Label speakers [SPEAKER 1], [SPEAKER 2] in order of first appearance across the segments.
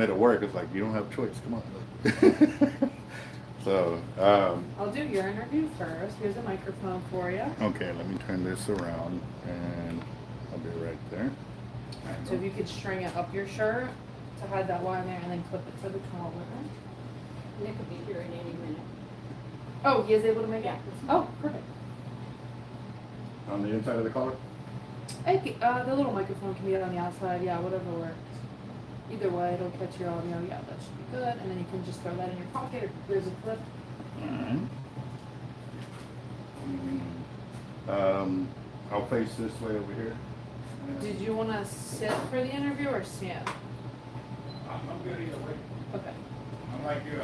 [SPEAKER 1] it to work. It's like you don't have a choice. Come on. So,
[SPEAKER 2] I'll do your interview first. Here's a microphone for you.
[SPEAKER 1] okay, let me turn this around, and I'll be right there.
[SPEAKER 2] So if you could string it up your shirt to hide that wire there, and then clip it to the collar.
[SPEAKER 3] Nick could be here in any minute.
[SPEAKER 2] Oh, he is able to make it?
[SPEAKER 3] Yeah.
[SPEAKER 2] Oh, perfect.
[SPEAKER 1] On the inside of the collar?
[SPEAKER 2] Hey, the little microphone can be on the outside. Yeah, whatever works. Either way, it'll catch your audio. Yeah, that should be good. And then you can just throw that in your pocket, or there's a clip.
[SPEAKER 1] Alright. I'll face this way over here.
[SPEAKER 2] Did you want to sit for the interview or stand?
[SPEAKER 1] I'm good either way.
[SPEAKER 2] Okay.
[SPEAKER 1] I'm like you.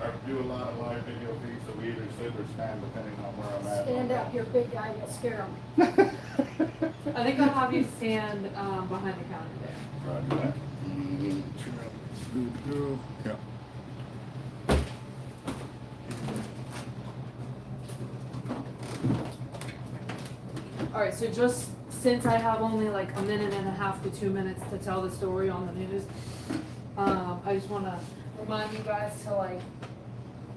[SPEAKER 1] I do a lot of live video feeds, so we either sit or stand depending on where I'm at.
[SPEAKER 3] Stand up, you're a big guy, you'll scare them.
[SPEAKER 2] I think I'll have you stand behind the counter there.
[SPEAKER 1] Roger that. Good. Yeah.
[SPEAKER 2] Alright, so just since I have only like a minute and a half to 2 minutes to tell the story on the news, I just want to remind you guys to like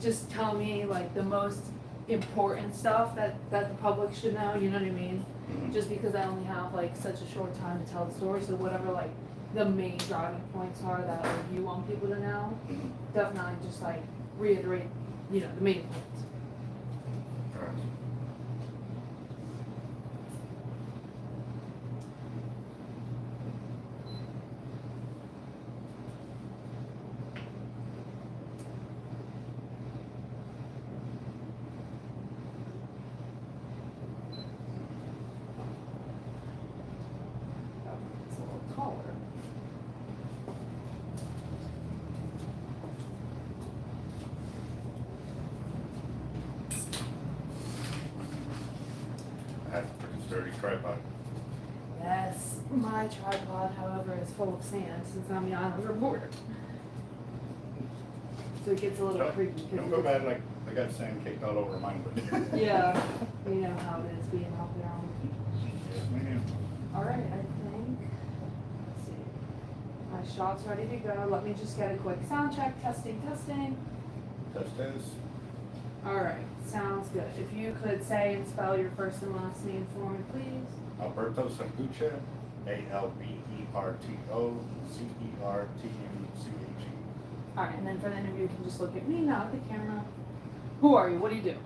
[SPEAKER 2] just tell me like the most important stuff that the public should know, you know what I mean? Just because I only have like such a short time to tell the story, so whatever like the main driving points are that like, you want people to know, definitely just like reiterate, you know, the main points.
[SPEAKER 1] All right.
[SPEAKER 2] It's a little taller.
[SPEAKER 1] That's a pretty sturdy tripod.
[SPEAKER 2] Yes, my tripod, however, is full of sand since I'm the island reporter. So it gets a little creepy.
[SPEAKER 1] Don't go bad like I got sand caked all over mine. But
[SPEAKER 2] Yeah, you know how it is being out there on the beach.
[SPEAKER 1] Yes, ma'am.
[SPEAKER 2] All right, I think, let's see. My shot's ready to go. Let me just get a quick sound check. Testing.
[SPEAKER 1] Test this.
[SPEAKER 2] All right, sounds good. If you could say and spell your first and last name for me, please.
[SPEAKER 1] Alberto Zertuche, ALBERTO CERTUCHE.
[SPEAKER 2] All right, and then for the interview, you can just look at me, not at the camera. Who are you? What do you do?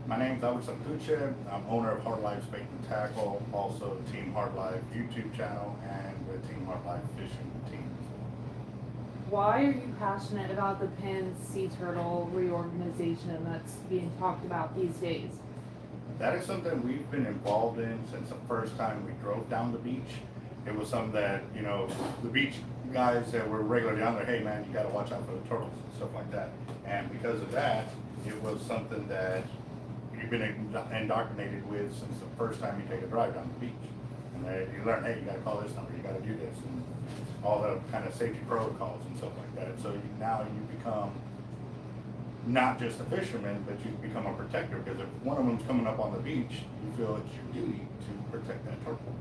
[SPEAKER 1] My name's Albert Zertuche. I'm owner of Hard Life Bait and Tackle, also Team Hard Life YouTube channel, and the Team Hard Life Fishing team.
[SPEAKER 2] Why are you passionate about the Penn Sea Turtle reorganization that's being talked about these days?
[SPEAKER 1] That is something we've been involved in since the first time we drove down the beach. It was something that, you know, the beach guys that were regularly down there, hey man, you gotta watch out for the turtles and stuff like that. And because of that, it was something that you've been indoctrinated with since the first time you take a drive down the beach. And you learn, hey, you gotta call this number, you gotta do this, and all the kind of safety protocols and stuff like that. So now you become not just a fisherman, but you become a protector, because if one of them's coming up on the beach, you feel it's your duty to protect that turtle.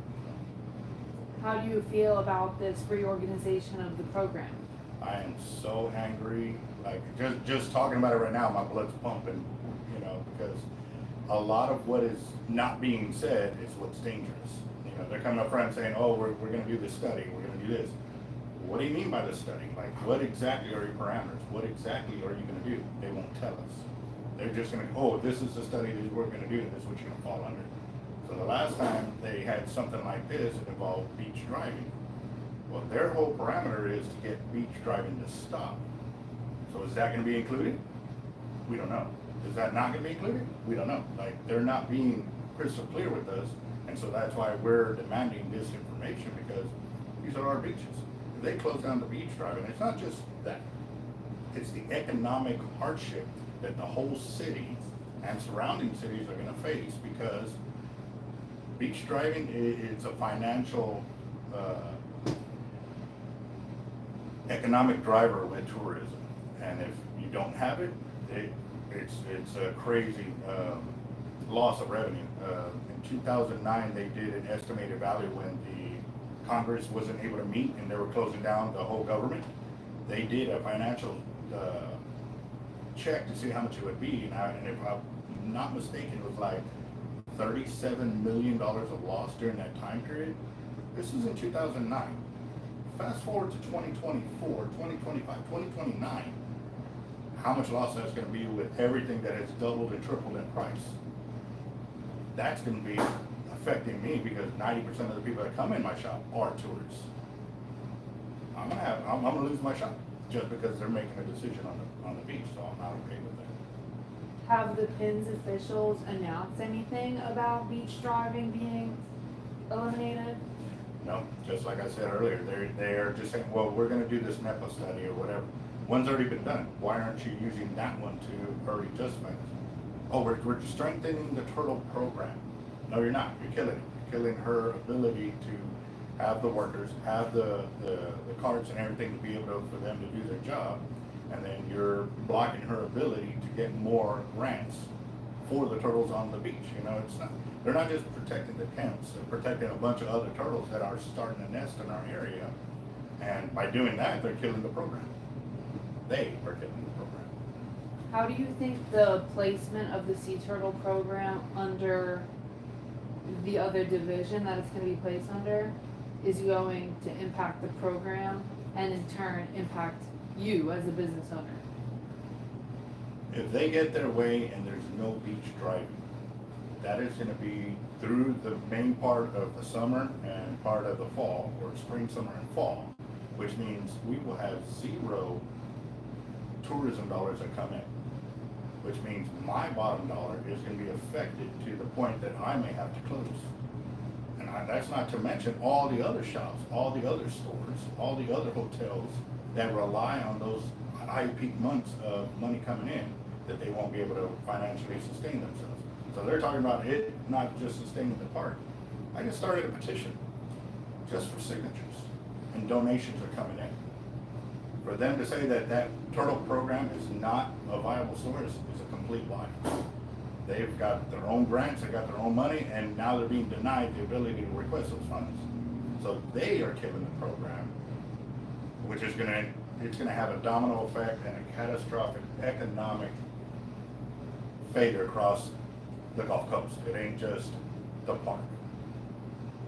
[SPEAKER 2] How do you feel about this reorganization of the program?
[SPEAKER 1] I am so angry, like just talking about it right now, my blood's pumping, you know, because a lot of what is not being said is what's dangerous. You know, they're coming up front saying, oh, we're gonna do this study, we're gonna do this. What do you mean by this study? Like, what exactly are your parameters? What exactly are you gonna do? They won't tell us. They're just gonna, oh, this is the study that we're gonna do, and this is what you're gonna fall under. So the last time they had something like this, it involved beach driving. Well, their whole parameter is to get beach driving to stop. So is that gonna be included? We don't know. Is that not gonna be included? We don't know. Like, they're not being crystal clear with us, and so that's why we're demanding this information, because these are our beaches. If they close down the beach driving, it's not just that. It's the economic hardship that the whole city and surrounding cities are gonna face, because beach driving is a financial, economic driver with tourism. And if you don't have it, it's a crazy loss of revenue. In 2009, they did an estimated value when the Congress wasn't able to meet and they were closing down the whole government, they did a financial check to see how much it would be, and if I'm not mistaken, it was like $37 million of loss during that time period. This was in 2009. Fast forward to 2024, 2025, 2029, how much loss that's going to be with everything that has doubled and tripled in price. That's going to be affecting me because 90% of the people that come in my shop are tourists. I'm gonna lose my shop just because they're making a decision on the beach, so I'm not okay with that.
[SPEAKER 2] Have the PINS officials announced anything about beach driving being eliminated?
[SPEAKER 1] No, just like I said earlier, they're just saying, well, we're gonna do this NEPA study or whatever. One's already been done. Why aren't you using that one to already justify this? Oh, we're strengthening the turtle program. No, you're not. You're killing it. You're killing her ability to have the workers, have the carts and everything to be able for them to do their job. And then you're blocking her ability to get more grants for the turtles on the beach. You know, they're not just protecting the camps, they're protecting a bunch of other turtles that are starting to nest in our area. And by doing that, they're killing the program. They are killing the program.
[SPEAKER 2] How do you think the placement of the sea turtle program under the other division that it's going to be placed under is going to impact the program and in turn impact you as a business owner?
[SPEAKER 1] If they get their way and there's no beach driving, that is going to be through the main part of the summer and part of the fall, or spring, summer, and fall, which means we will have zero tourism dollars that come in, which means my bottom dollar is going to be affected to the point that I may have to close. And that's not to mention all the other shops, all the other stores, all the other hotels that rely on those high peak months of money coming in, that they won't be able to financially sustain themselves. So they're talking about it not just sustaining the park. I just started a petition just for signatures, and donations are coming in. For them to say that that turtle program is not a viable source is a complete lie. They've got their own grants, they got their own money, and now they're being denied the ability to request those funds. So they are killing the program, which is it's gonna have a domino effect and a catastrophic economic failure across the Gulf Coast. It ain't just the park.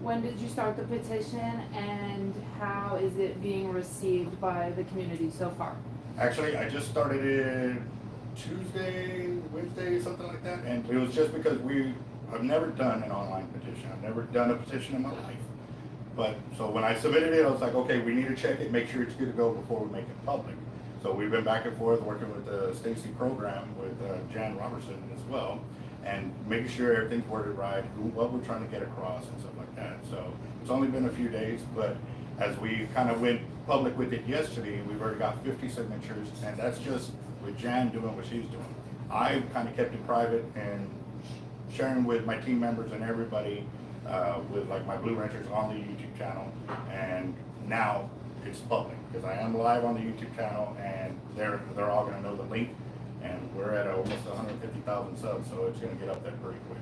[SPEAKER 2] When did you start the petition and how is it being received by the community so far?
[SPEAKER 1] Actually, I just started it Tuesday, Wednesday, something like that, and it was just because I've never done an online petition. I've never done a petition in my life. But, so when I submitted it, I was like, okay, we need to check it, make sure it's good to go before we make it public. So we've been back and forth working with the S.T.A.C.E program with Jan Robertson as well, and making sure everything's worded right, what we're trying to get across and stuff like that. So it's only been a few days, but as we kind of went public with it yesterday, we've already got 50 signatures, and that's just with Jan doing what she's doing. I kind of kept it private and sharing with my team members and everybody with like my Blue Rangers on the YouTube channel, and now it's public because I am live on the YouTube channel, and they're all going to know the link, and we're at almost 150,000 subs, so it's going to get up there pretty quick.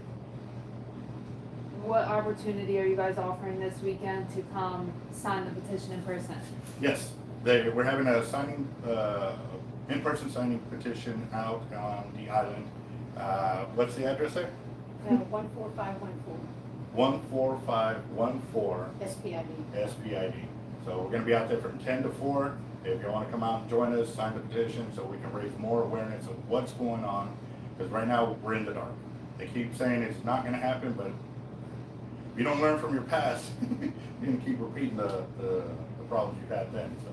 [SPEAKER 2] What opportunity are you guys offering this weekend to come sign the petition in person?
[SPEAKER 1] Yes, we're having a signing, in-person signing petition out on the island. What's the address there?
[SPEAKER 3] 14514.
[SPEAKER 1] 14514
[SPEAKER 3] S.P.I.D.
[SPEAKER 1] S.P.I.D. So we're gonna be out there from 10 to 4. If you wanna come out and join us, sign the petition so we can raise more awareness of what's going on. Because right now, we're in the dark. They keep saying it's not gonna happen, but if you don't learn from your past, you're gonna keep repeating the problems you've had then, so.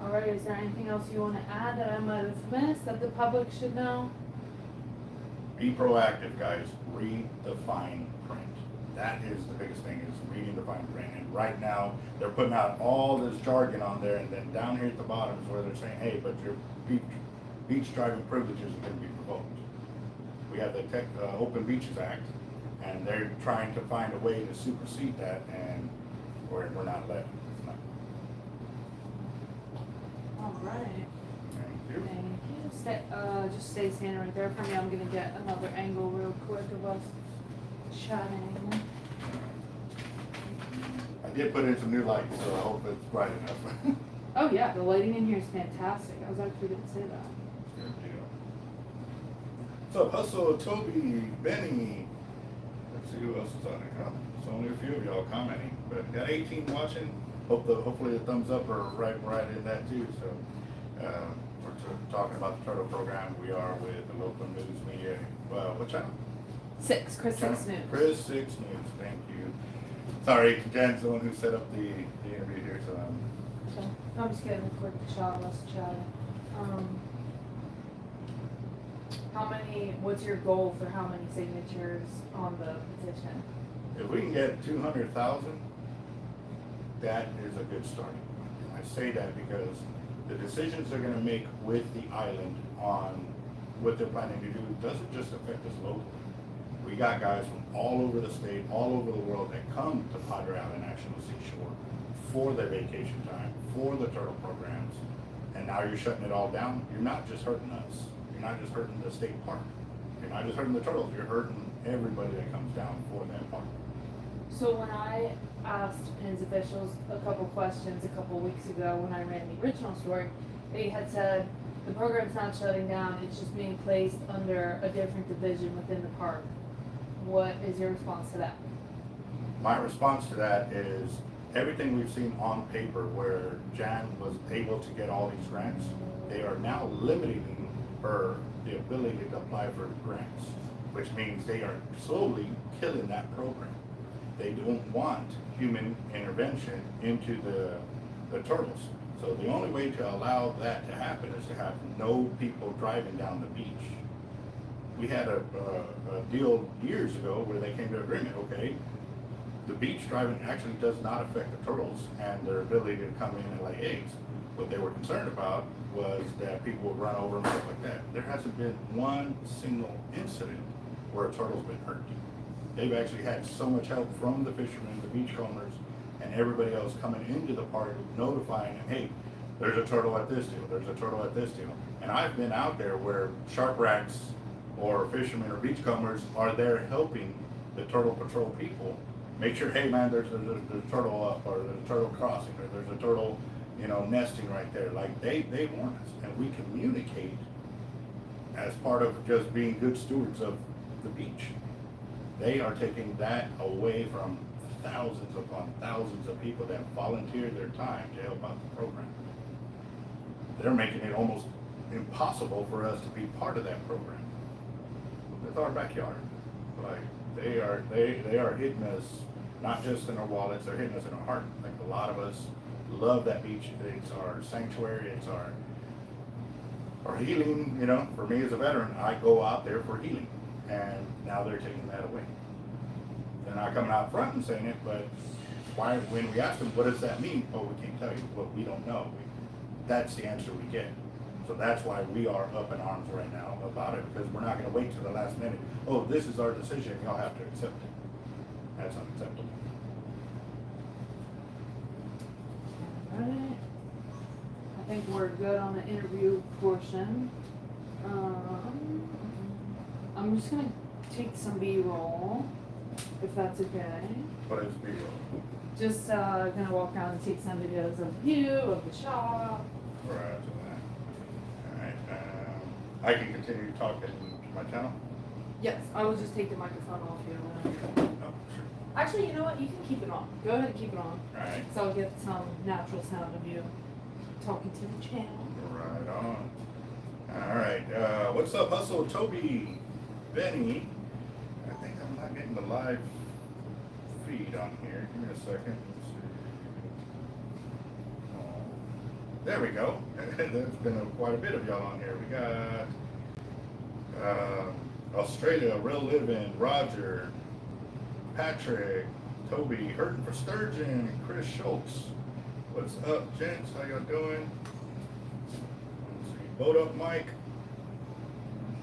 [SPEAKER 2] All right, is there anything else you want to add that I might have missed that the public should know?
[SPEAKER 1] Be proactive, guys. Read the fine print. That is the biggest thing, is reading the fine print. And right now, they're putting out all this jargon on there, and then down here at the bottom is where they're saying, hey, but your beach driving privileges are going to be revoked. We have the Open Beaches Act, and they're trying to find a way to supersede that, and we're not letting.
[SPEAKER 2] All right.
[SPEAKER 1] Thank you.
[SPEAKER 2] Thank you. Just stay standing right there for me. I'm gonna get another angle real quick of us chatting.
[SPEAKER 1] I did put in some new lights, so I hope it's bright enough.
[SPEAKER 2] Oh yeah, the lighting in here is fantastic. I was actually gonna say that.
[SPEAKER 1] Good deal. So Hustle, Toby, Benny. Let's see who else is on there. It's only a few of y'all commenting, but got 18 watching. Hopefully the thumbs up are right in that too. So we're talking about the turtle program. We are with the local news media. What channel?
[SPEAKER 2] 6, Chris 6 News.
[SPEAKER 1] Chris 6 News. Thank you. Sorry, Jen's the one who set up the interview here. So
[SPEAKER 2] So, I'm just getting a quick shot, let's chat. What's your goal for how many signatures on the petition?
[SPEAKER 1] if we can get 200,000, that is a good starting point. I say that because the decisions they're gonna make with the island on what they're planning to do doesn't just affect us locally. We got guys from all over the state, all over the world that come to Padre Island National Seashore for their vacation time, for the turtle programs, and now you're shutting it all down. You're not just hurting us. You're not just hurting the state park. You're not just hurting the turtles. You're hurting everybody that comes down for that park.
[SPEAKER 2] So when I asked PINS officials a couple questions a couple weeks ago when I ran the original story, they had said the program's not shutting down, it's just being placed under a different division within the park. What is your response to that?
[SPEAKER 1] My response to that is everything we've seen on paper where Jan was able to get all these grants, they are now limiting her the ability to apply for grants, which means they are slowly killing that program. They don't want human intervention into the turtles. So the only way to allow that to happen is to have no people driving down the beach. We had a deal years ago where they came to agreement, okay, the beach driving actually does not affect the turtles and their ability to come in and lay eggs. What they were concerned about was that people would run over and stuff like that. There hasn't been one single incident where a turtle's been hurt. They've actually had so much help from the fishermen, the beachcombers, and everybody else coming into the park notifying them, hey, there's a turtle at this deal, there's a turtle at this deal. And I've been out there where shark racks or fishermen or beachcombers are there helping the turtle patrol people make sure, hey man, there's a turtle up, or there's a turtle crossing, or there's a turtle, nesting right there. Like they warn us, and we communicate as part of just being good stewards of the beach. They are taking that away from thousands upon thousands of people that volunteer their time to help out the program. They're making it almost impossible for us to be part of that program. It's our backyard. Like they are hitting us not just in our wallets, they're hitting us in our heart. Like a lot of us love that beach. It's our sanctuary, it's our healing, for me as a veteran, I go out there for healing. And now they're taking that away. They're not coming out front and saying it, but why? When we ask them, what does that mean? Oh, we can't tell you. Well, we don't know. That's the answer we get. So that's why we are up in arms right now about it, because we're not going to wait till the last minute. Oh, this is our decision. Y'all have to accept it. That's unacceptable.
[SPEAKER 2] Alright. I think we're good on the interview portion. I'm just gonna take some B-roll, if that's okay.
[SPEAKER 1] What is B-roll?
[SPEAKER 2] Just gonna walk around and take some videos of you, of the shop.
[SPEAKER 1] Right. All right. I can continue talking to my channel.
[SPEAKER 2] Yes, I will just take the microphone off here.
[SPEAKER 1] Oh, sure.
[SPEAKER 2] Actually, you know what? You can keep it on. Go ahead and keep it on.
[SPEAKER 1] All right.
[SPEAKER 2] So I'll get some natural sound of you talking to the channel.
[SPEAKER 1] Right on. All right. What's up, Hustle? Toby, Benny. I think I'm not getting the live feed on here. Give me a second. Let's see. Oh, there we go. There's been quite a bit of y'all on here. We got Australia, Real Living, Roger, Patrick, Toby, Hurting for Sturgeon, Chris Schultz. What's up, gents? How y'all doing? Let's see. Boat Up Mike.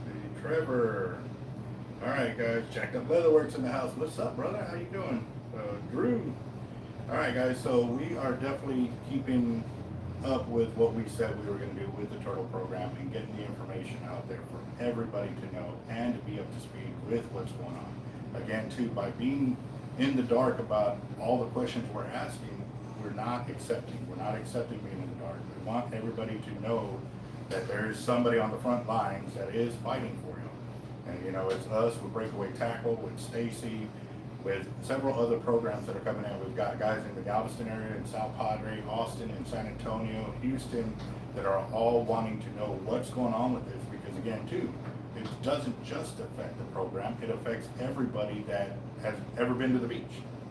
[SPEAKER 1] Let's see. Trevor. All right, guys. Jacked Up Leatherworks in the house. What's up, brother? How you doing? Drew. All right, guys. So we are definitely keeping up with what we said we were going to do with the turtle program and getting the information out there for everybody to know and to be up to speed with what's going on. Again, too, by being in the dark about all the questions we're asking, we're not accepting. We're not accepting being in the dark. We want everybody to know that there is somebody on the front lines that is fighting for you. And you know, it's us with Breakaway Tackle, with S.T.A.C.E, with several other programs that are coming in. We've got guys in the Galveston area, in South Padre, Austin, and San Antonio, Houston, that are all wanting to know what's going on with this. Because again, too, it doesn't just affect the program, it affects everybody that has ever been to the beach,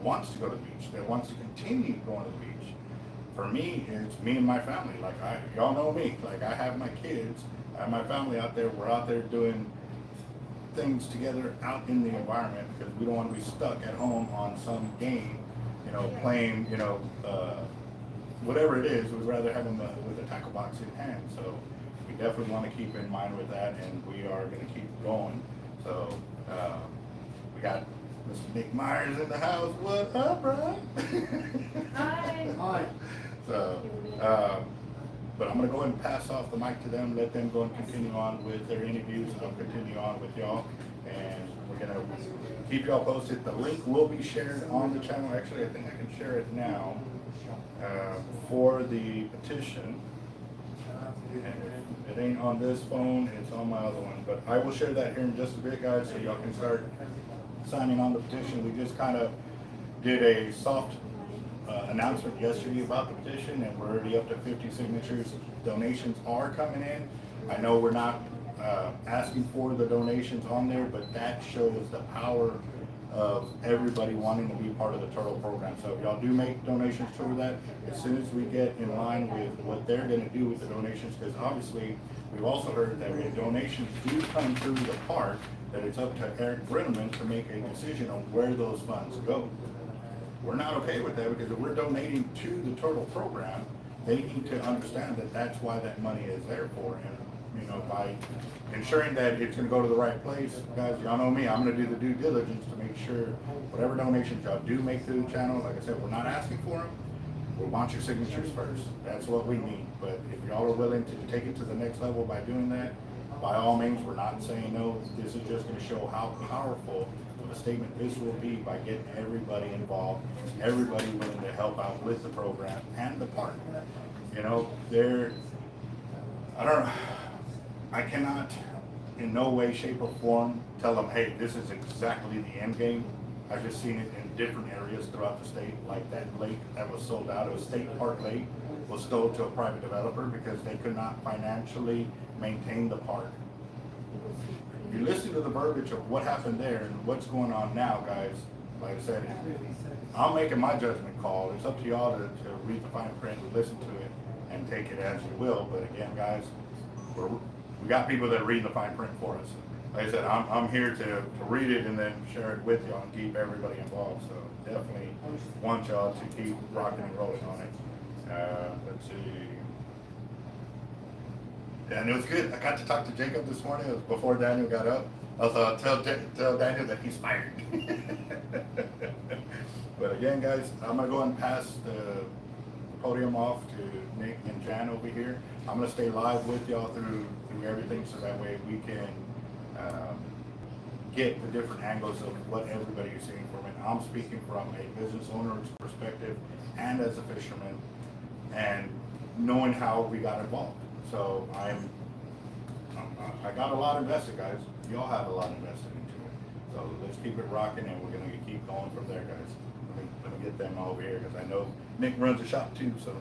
[SPEAKER 1] wants to go to the beach, that wants to continue going to the beach. For me, it's me and my family. Like, y'all know me, like I have my kids, I have my family out there, we're out there doing things together out in the environment because we don't want to be stuck at home on some game, you know, playing, you know, whatever it is. We'd rather have them with a tackle box in hand. So we definitely want to keep in mind with that, and we are going to keep going. So we got Mr. Nick Myers in the house. What up, bro?
[SPEAKER 2] Hi.
[SPEAKER 4] Hi.
[SPEAKER 1] So, but I'm going to go ahead and pass off the mic to them, let them go and continue on with their interviews. I'll continue on with y'all, and we're going to keep y'all posted. The link will be shared on the channel. Actually, I think I can share it now for the petition. And if it ain't on this phone, it's on my other one. But I will share that here in just a bit, guys, so y'all can start signing on the petition. We just kind of did a soft announcement yesterday about the petition, and we're already up to 50 signatures. Donations are coming in. I know we're not asking for the donations on there, but that shows the power of everybody wanting to be part of the turtle program. So if y'all do make donations toward that, as soon as we get in line with what they're going to do with the donations, because obviously we've also heard that when donations do come through the park, that it's up to Eric Brenneman to make a decision on where those funds go. We're not okay with that, because if we're donating to the turtle program, they need to understand that that's why that money is there for. And you know, by ensuring that it's going to go to the right place, guys, y'all know me, I'm going to do the due diligence to make sure whatever donations y'all do make to the channel, like I said, we're not asking for them. We want your signatures first. That's what we need. But if y'all are willing to take it to the next level by doing that, by all means, we're not saying no. This is just going to show how powerful of a statement this will be by getting everybody involved, everybody willing to help out with the program and the park. You know, I cannot in no way, shape, or form tell them, hey, this is exactly the end game. I've just seen it in different areas throughout the state, like that lake that was sold out. It was State Park Lake, was sold to a private developer because they could not financially maintain the park. You listen to the verbiage of what happened there and what's going on now, guys. Like I said, I'm making my judgment call. It's up to y'all to read the fine print, listen to it, and take it as you will. But again, guys, we got people that read the fine print for us. Like I said, I'm here to read it and then share it with y'all and keep everybody involved. So definitely want y'all to keep rocking and rolling on it. Let's see. And it was good. I got to talk to Jacob this morning. It was before Daniel got up. I was tell Daniel that he's fired. But again, guys, I'm gonna go and pass the podium off to Nick and Jan over here. I'm gonna stay live with y'all through everything, so that way we can get the different angles of what everybody is seeing from it. I'm speaking from a business owner's perspective and as a fisherman, and knowing how we got involved. So I got a lot invested, guys. Y'all have a lot invested into it. So let's keep it rocking, and we're gonna keep going from there, guys. Let me get them over here, because I know Nick runs the shop too, so.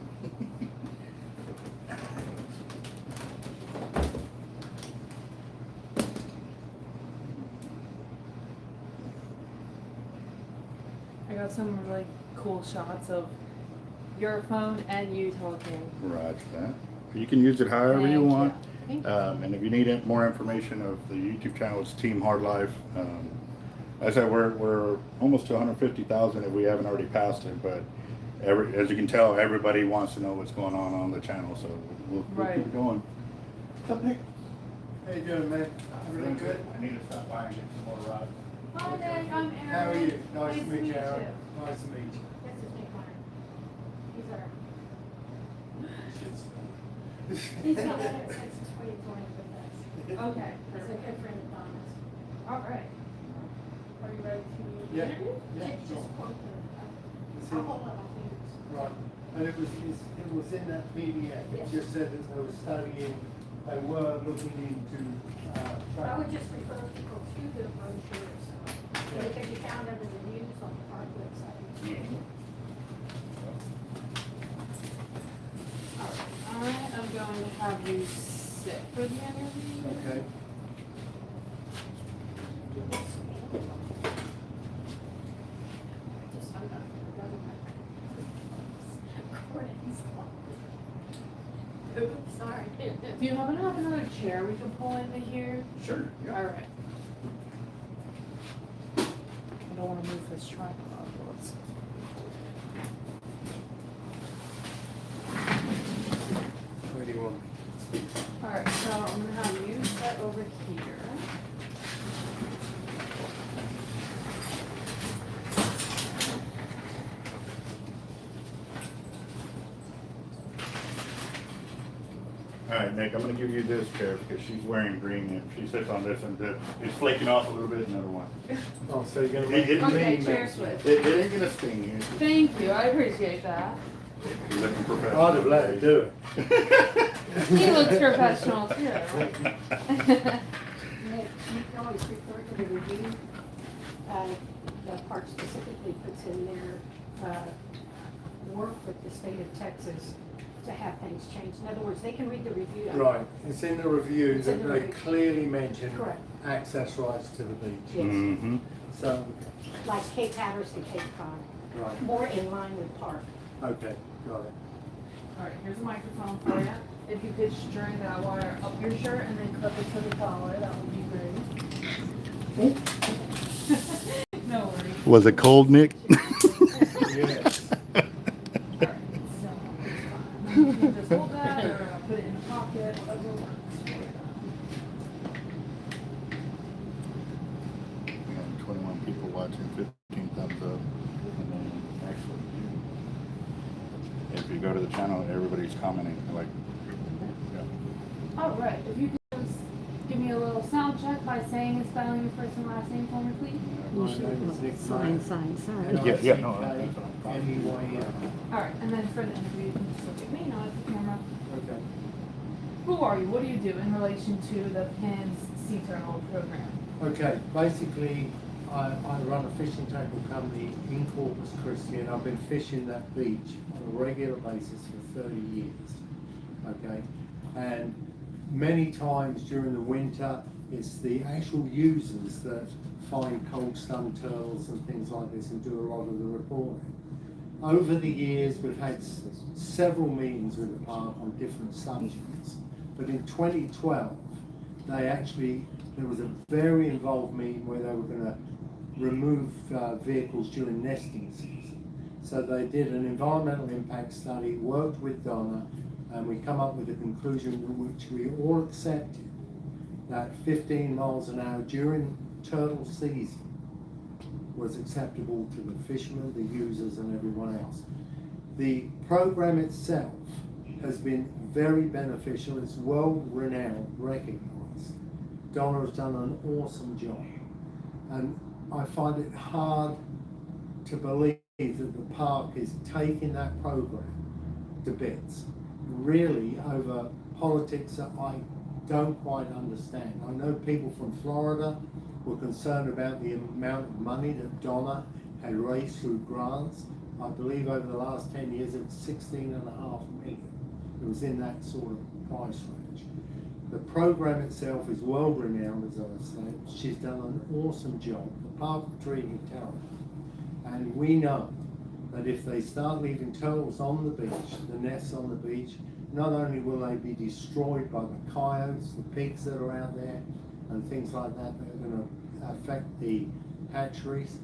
[SPEAKER 2] I got some really cool shots of your phone and you talking.
[SPEAKER 1] Roger that. You can use it however you
[SPEAKER 2] Thank
[SPEAKER 1] want.
[SPEAKER 2] Thank you.
[SPEAKER 1] And if you need more information of the YouTube channel, it's Team Hard Life. Like I said, we're almost to 150,000 if we haven't already passed it, but as you can tell, everybody wants to know what's going on the channel, so we'll
[SPEAKER 2] Right.
[SPEAKER 1] keep going. What's up, Nick?
[SPEAKER 4] How you doing, man? Everything good?
[SPEAKER 1] I need to stop by and get some more rods.
[SPEAKER 3] Hi, Nick, I'm Erin.
[SPEAKER 4] How are you? Nice to meet you, Aaron. Nice to meet you.
[SPEAKER 3] This is Nick Meyer. He's our, he's got that since 2020 with us.
[SPEAKER 2] Okay.
[SPEAKER 3] He's a good friend of Donna's.
[SPEAKER 2] All right.
[SPEAKER 3] Are you ready to
[SPEAKER 4] Yeah,
[SPEAKER 3] interview?
[SPEAKER 4] yeah,
[SPEAKER 3] Just
[SPEAKER 4] sure.
[SPEAKER 3] quote
[SPEAKER 4] It's
[SPEAKER 3] the,
[SPEAKER 4] in-
[SPEAKER 3] I'll hold up my fingers.
[SPEAKER 4] Right, and it was in that PDF, it just said that they were studying, they were looking into,
[SPEAKER 3] I would just refer people to the brochures,
[SPEAKER 4] Yeah.
[SPEAKER 3] it can be found under the news on the park website.
[SPEAKER 2] I am going to have you sit for the interview.
[SPEAKER 4] Okay.
[SPEAKER 3] Just, I'm not, Oops, sorry.
[SPEAKER 2] Do you happen to have another chair we can pull into here?
[SPEAKER 1] Sure. Yeah.
[SPEAKER 2] All right. I don't want to move this tripod. Let's-
[SPEAKER 4] Where do you want?
[SPEAKER 2] All right, so I'm gonna have you set over here.
[SPEAKER 1] All right, Nick, I'm gonna give you this chair because she's wearing green and she sits on this and it's flaking off a little bit, another one.
[SPEAKER 4] Oh, so you're gonna
[SPEAKER 1] make it
[SPEAKER 2] Okay,
[SPEAKER 4] me,
[SPEAKER 2] chair
[SPEAKER 4] man.
[SPEAKER 2] switch.
[SPEAKER 1] It ain't gonna sting you.
[SPEAKER 2] Thank you, I appreciate that.
[SPEAKER 1] You're looking professional.
[SPEAKER 4] I'd have let her do it.
[SPEAKER 2] He looks professional too.
[SPEAKER 3] Nick, you can always refer to the review, the park specifically puts in their, work with the state of Texas to have things changed. In other words, they can read the review.
[SPEAKER 4] Right, it's in the review
[SPEAKER 3] It's in
[SPEAKER 4] that
[SPEAKER 3] the
[SPEAKER 4] they
[SPEAKER 3] review.
[SPEAKER 4] clearly mention
[SPEAKER 3] Correct.
[SPEAKER 4] access rights to the beach.
[SPEAKER 3] Yes,
[SPEAKER 1] Mm-hmm.
[SPEAKER 4] So,
[SPEAKER 3] like Cape Hatteras and Cape Cod,
[SPEAKER 4] right,
[SPEAKER 3] more in line with park.
[SPEAKER 4] okay, got it.
[SPEAKER 2] All right, here's a microphone for you. If you could string that wire up your shirt and then clip it to the collar, that would be great. No worries.
[SPEAKER 1] Was it cold, Nick?
[SPEAKER 4] Yes.
[SPEAKER 2] All right, so it's fine. You can just hold that or put it in a pocket, whatever works for you.
[SPEAKER 1] We got 21 people watching, 15 thumbs up. And then actually, if you go to the channel, everybody's commenting, like, yeah.
[SPEAKER 2] All right, if you could just give me a little sound check by saying and spelling your first and last name for me, please.
[SPEAKER 4] My name is Nick
[SPEAKER 5] Sign,
[SPEAKER 4] Brown.
[SPEAKER 5] sign, sign.
[SPEAKER 1] Yeah, no,
[SPEAKER 4] N-I-C-K-M-E-Y-N.
[SPEAKER 2] All right, and then for the interview, you can just look at me, not at the camera.
[SPEAKER 4] Okay.
[SPEAKER 2] Who are you? What do you do in relation to the PINS Sea Turtle program?
[SPEAKER 4] Okay, basically, I run a fishing tackle company in Corpus Christi, and I've been fishing that beach on a regular basis for 30 years, okay? And many times during the winter, it's the actual users that find cold stun turtles and things like this and do a lot of the reporting. Over the years, we've had several meetings with the park on different subjects, but in 2012, there was a very involved meeting where they were going to remove vehicles during nesting season. So they did an environmental impact study, worked with Donna, and we come up with a conclusion which we all accepted, that 15 miles an hour during turtle season was acceptable to the fishermen, the users, and everyone else. The program itself has been very beneficial. It's world-renowned, recognized. Donna has done an awesome job. And I find it hard to believe that the park is taking that program to bits, really over politics that I don't quite understand. I know people from Florida were concerned about the amount of money that Donna had raised through grants. I believe over the last 10 years it was $16.5 million. It was in that sort of price range. The program itself is world renowned, as I said. She's done an awesome job. The park are treating it terrible. And we know that if they start leaving turtles on the beach, the nests on the beach, not only will they be destroyed by the coyotes, the pigs that are out there, and things like that that are going to affect the hatcheries,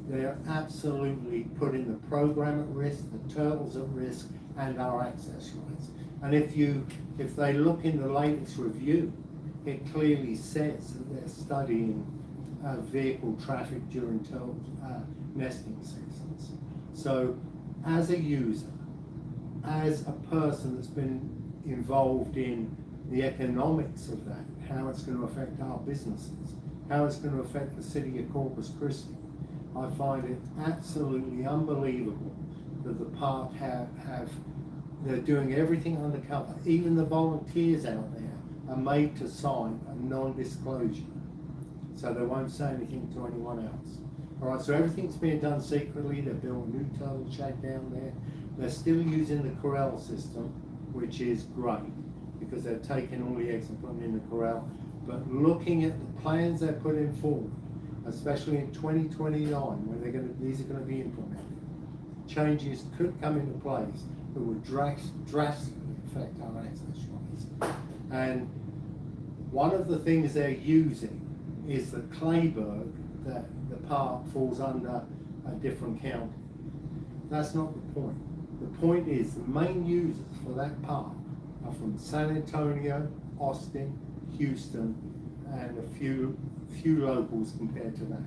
[SPEAKER 4] they're absolutely putting the program at risk, the turtles at risk, and our access rights. And if they look in the latest review, it clearly says that they're studying vehicle traffic during turtle nesting seasons. So as a user, as a person that's been involved in the economics of that, how it's going to affect our businesses, how it's going to affect the city of Corpus Christi. I find it absolutely unbelievable that the park they're doing everything undercover. Even the volunteers out there are made to sign a non-disclosure, so they won't say anything to anyone else. All right, so everything's being done secretly. They built a new turtle shack down there. They're still using the corral system, which is great, because they're taking all the eggs and putting them in the corral. But looking at the plans they're putting forward, especially in 2029, when these are going to be implemented, changes could come into place that would drastically affect our access rights. And one of the things they're using is the Clayburg, that the park falls under a different county. That's not the point. The point is the main users for that park are from San Antonio, Austin, Houston, and a few locals compared to that.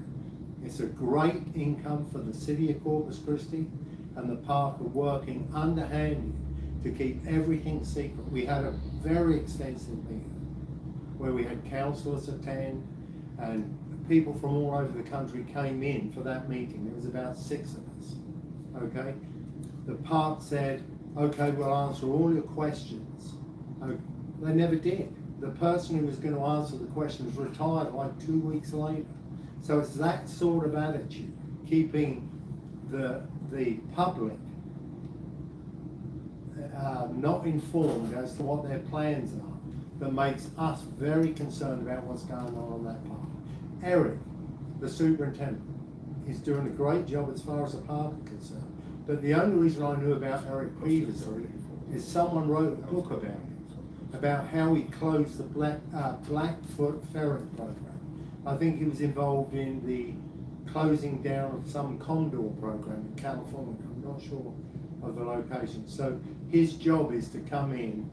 [SPEAKER 4] It's a great income for the city of Corpus Christi, and the park are working underhanded to keep everything secret. We had a very extensive meeting where we had councillors attend, and people from all over the country came in for that meeting. There was about 6 of us, okay? The park said, okay, we'll answer all your questions. They never did. The person who was going to answer the questions retired like 2 weeks later. So it's that sort of attitude, keeping the public not informed as to what their plans are, that makes us very concerned about what's going on that park. Eric, the superintendent, is doing a great job as far as the park is concerned. But the only reason I knew about Eric previously is someone wrote a book about him, about how he closed the Blackfoot ferret program. I think he was involved in the closing down of some condor program in California. I'm not sure of the location. So his job is to come in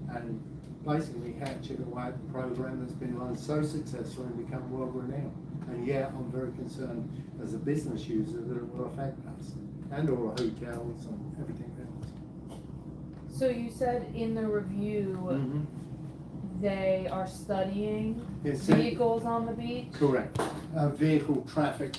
[SPEAKER 4] and basically hatchet away at the program that's been run so successfully and become world renowned. And yeah, I'm very concerned as a business user that it will affect us and all the hotels and everything else.
[SPEAKER 2] So you said in the review they are studying vehicles on the beach?
[SPEAKER 4] Correct. Vehicle traffic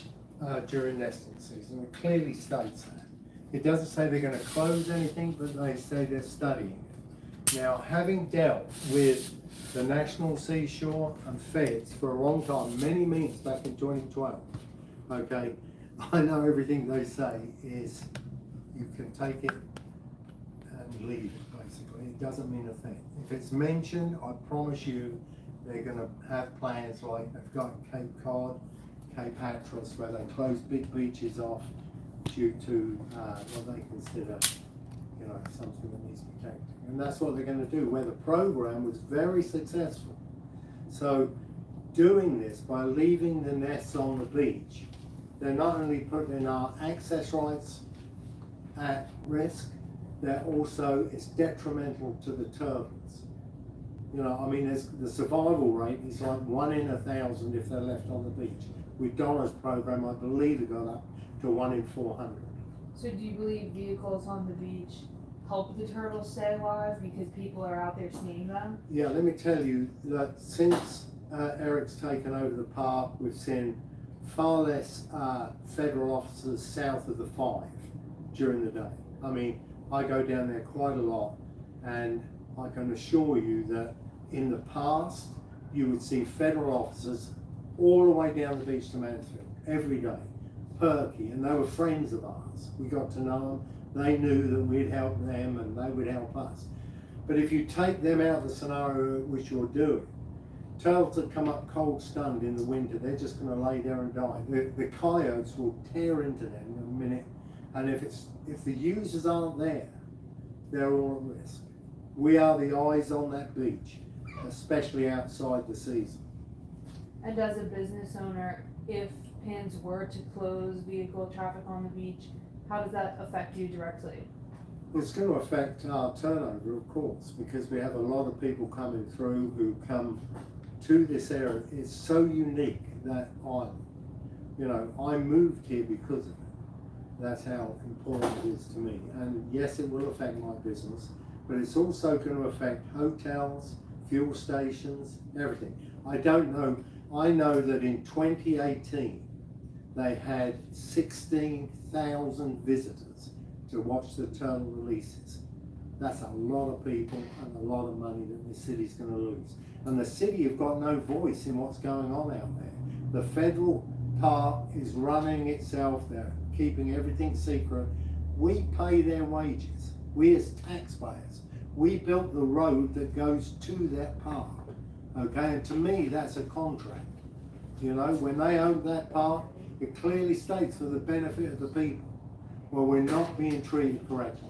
[SPEAKER 4] during nesting season. It clearly states that. It doesn't say they're going to close anything, but they say they're studying it. Now, having dealt with the National Seashore and Feds for a long time, many meetings back in 2012, okay, I know everything they say is you can take it and leave it, basically. It doesn't mean a thing. If it's mentioned, I promise you they're going to have plans like they've got Cape Cod, Cape Hatteras, where they close big beaches off due to what they consider, you know, something that needs protecting. And that's what they're going to do, where the program was very successful. So doing this by leaving the nests on the beach, they're not only putting our access rights at risk, they're also, it's detrimental to the turbines. You know, I mean, the survival rate is like 1 in 1,000 if they're left on the beach. With Donna's program, I believe it got up to 1 in 400.
[SPEAKER 2] So do you believe vehicles on the beach help the turtles stay alive because people are out there seeing them?
[SPEAKER 4] Yeah, let me tell you that since Eric's taken over the park, we've seen far less federal officers south of the 5 during the day. I mean, I go down there quite a lot, and I can assure you that in the past, you would see federal officers all the way down the beach to Mansfield every day, Perky, and they were friends of ours. We got to know them. They knew that we'd help them and they would help us. But if you take them out of the scenario which you're doing, turtles that come up cold stunned in the winter, they're just going to lay there and die. The coyotes will tear into them in a minute, and if the users aren't there, they're all at risk. We are the eyes on that beach, especially outside the season.
[SPEAKER 2] And as a business owner, if PINs were to close vehicle traffic on the beach, how does that affect you directly?
[SPEAKER 4] It's going to affect our turnover, of course, because we have a lot of people coming through who come to this area. It's so unique, that I moved here because of it. That's how important it is to me. And yes, it will affect my business, but it's also going to affect hotels, fuel stations, everything. I don't know I know that in 2018, they had 16,000 visitors to watch the turtle releases. That's a lot of people and a lot of money that the city's going to lose. And the city have got no voice in what's going on out there. The federal park is running itself, they're keeping everything secret. We pay their wages, we as taxpayers. We built the road that goes to that park, okay? And to me, that's a contract. You know, when they own that park, it clearly states for the benefit of the people. Well, we're not being treated correctly.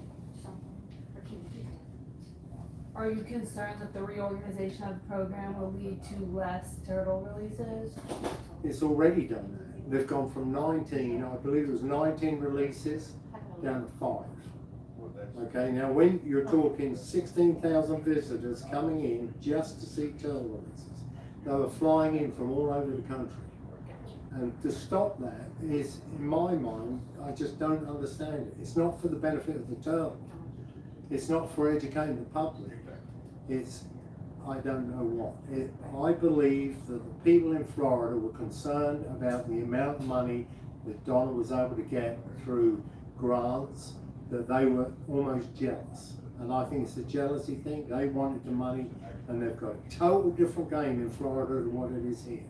[SPEAKER 2] Are you concerned that the reorganization of the program will lead to less turtle releases?
[SPEAKER 4] It's already done that. They've gone from 19, I believe it was 19 releases, down to 5. Okay, now when you're talking 16,000 visitors coming in just to see turtle releases, they were flying in from all over the country. And to stop that is, in my mind, I just don't understand it. It's not for the benefit of the turtle. It's not for educating the public. It's, I don't know what. I believe that the people in Florida were concerned about the amount of money that Donna was able to get through grants, that they were almost jealous. And I think it's a jealousy thing. They wanted the money, and they've got a total different game in Florida than what it is here.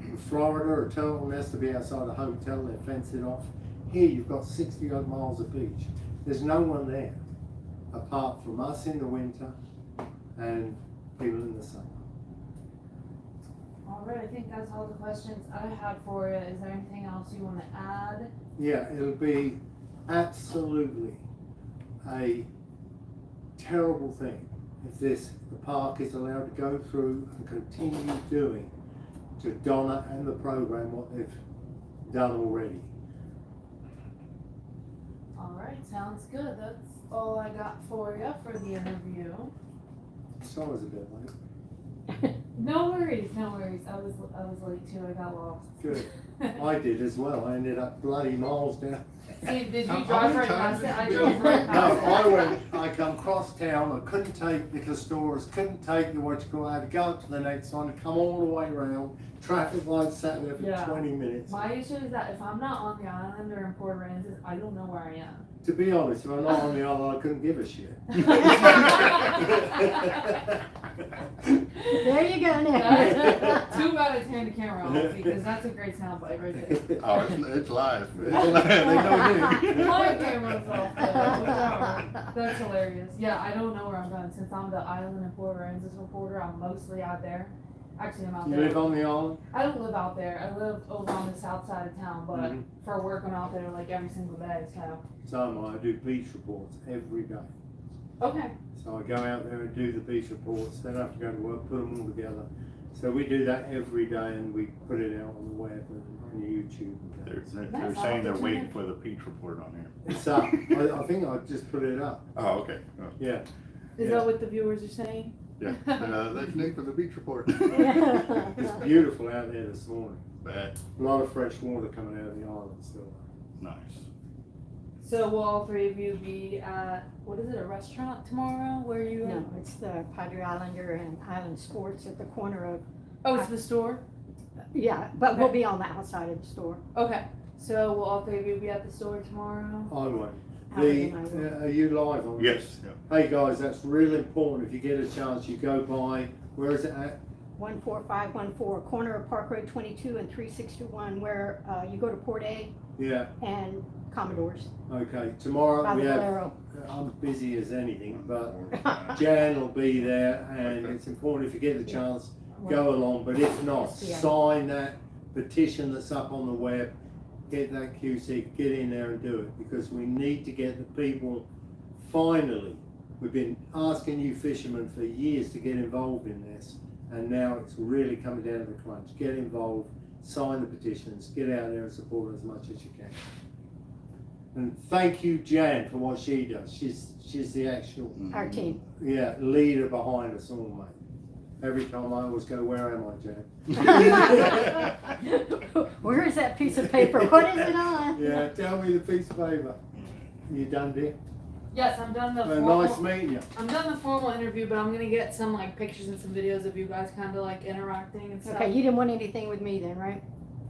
[SPEAKER 4] In Florida, a turtle has to be outside a hotel, they fence it off. Here you've got 60 odd miles of beach. There's no one there, apart from us in the winter and people in the summer.
[SPEAKER 2] All right, I think that's all the questions I have for you. Is there anything else you want to add?
[SPEAKER 4] Yeah, it'll be absolutely a terrible thing if the park is allowed to go through and continue doing to Donna and the program what they've done already.
[SPEAKER 2] All right, sounds good. That's all I got for you for the interview.
[SPEAKER 4] Sorry, was a bit late.
[SPEAKER 2] No worries, no worries. I was late too. I got lost.
[SPEAKER 4] Good. I did as well. I ended up bloody miles down.
[SPEAKER 2] See, did
[SPEAKER 1] How
[SPEAKER 2] you drive
[SPEAKER 1] many
[SPEAKER 2] right
[SPEAKER 1] times
[SPEAKER 2] past it? I
[SPEAKER 1] did you
[SPEAKER 2] drove
[SPEAKER 1] do
[SPEAKER 2] right
[SPEAKER 1] it?
[SPEAKER 2] past it.
[SPEAKER 4] I come cross town, I couldn't take the Castores, couldn't take the what you call, I had to go up to the next one, come all the way around, traffic lights sat there for
[SPEAKER 2] Yeah.
[SPEAKER 4] 20 minutes.
[SPEAKER 2] My issue is that if I'm not on the island or in Port Aransas, I don't know where I am.
[SPEAKER 4] To be honest, if I'm not on the island, I couldn't give a shit.
[SPEAKER 3] There you go now.
[SPEAKER 2] Too bad I turned the camera off because that's a great soundbite right there.
[SPEAKER 1] Oh, it's live. It's live. They know me.
[SPEAKER 2] My camera's off though. That's hilarious. Yeah, I don't know where I'm going. Since I'm the island and Port Aransas reporter, I'm mostly out there. Actually, I'm out
[SPEAKER 4] You
[SPEAKER 2] there.
[SPEAKER 4] live on the island?
[SPEAKER 2] I don't live out there. I live over on the south side of town, but
[SPEAKER 4] Mhm.
[SPEAKER 2] for work, I'm out there like every single day. So,
[SPEAKER 4] So I do beach reports every day.
[SPEAKER 2] okay.
[SPEAKER 4] So I go out there and do the beach reports, then I have to go to work, put them all together. So we do that every day and we put it out on the web and on YouTube.
[SPEAKER 1] They're saying they're waiting for the beach report on here.
[SPEAKER 4] It's up. I think I just put it up.
[SPEAKER 1] Oh, okay. Oh,
[SPEAKER 4] Yeah.
[SPEAKER 2] Is
[SPEAKER 4] Yeah.
[SPEAKER 2] that what the viewers are saying?
[SPEAKER 1] yeah. That's Nick for the beach report.
[SPEAKER 4] It's beautiful out there this morning.
[SPEAKER 1] Bad.
[SPEAKER 4] A lot of fresh water coming out of the island still.
[SPEAKER 1] Nice.
[SPEAKER 2] So will all three of you be at, what is it, a restaurant tomorrow? Where are you at?
[SPEAKER 3] No, it's the Padre Islander and Island Sports at the corner of,
[SPEAKER 2] Oh, it's the store?
[SPEAKER 3] yeah, but we'll be on the outside of the store.
[SPEAKER 2] Okay. So will all three of you be at the store tomorrow?
[SPEAKER 4] I won't.
[SPEAKER 3] Howard and I will.
[SPEAKER 4] Are you live on
[SPEAKER 1] Yes.
[SPEAKER 4] this?
[SPEAKER 1] Yeah.
[SPEAKER 4] Hey guys, that's really important. If you get a chance, you go by, where is it at?
[SPEAKER 3] 14514, corner of Park Road 22 and 361, where you go to Port A
[SPEAKER 4] Yeah,
[SPEAKER 3] and Commodores.
[SPEAKER 4] okay. Tomorrow
[SPEAKER 3] By
[SPEAKER 4] we
[SPEAKER 3] the
[SPEAKER 4] have,
[SPEAKER 3] Valero.
[SPEAKER 4] I'm busy as anything, but Jan will be there and it's important if you get the chance, go along, but if not,
[SPEAKER 3] S.T.A.C.E.
[SPEAKER 4] sign that petition that's up on the web, get that QC, get in there and do it, because we need to get the people, finally, we've been asking you fishermen for years to get involved in this, and now it's really coming down to the crunch. Get involved, sign the petitions, get out there and support as much as you can. And thank you, Jan, for what she does. She's the actual,
[SPEAKER 3] Our team.
[SPEAKER 4] yeah, leader behind us all, mate. Every time I always go, where am I, Jan?
[SPEAKER 3] Where is that piece of paper? What is it on?
[SPEAKER 4] Yeah, tell me the piece of paper. You done, dear?
[SPEAKER 2] Yes, I'm done the
[SPEAKER 4] Nice
[SPEAKER 2] formal,
[SPEAKER 4] meeting you.
[SPEAKER 2] I'm done the formal interview, but I'm gonna get some like pictures and some videos of you guys kind of like interacting and stuff.
[SPEAKER 3] Okay, you didn't want anything with me then, right?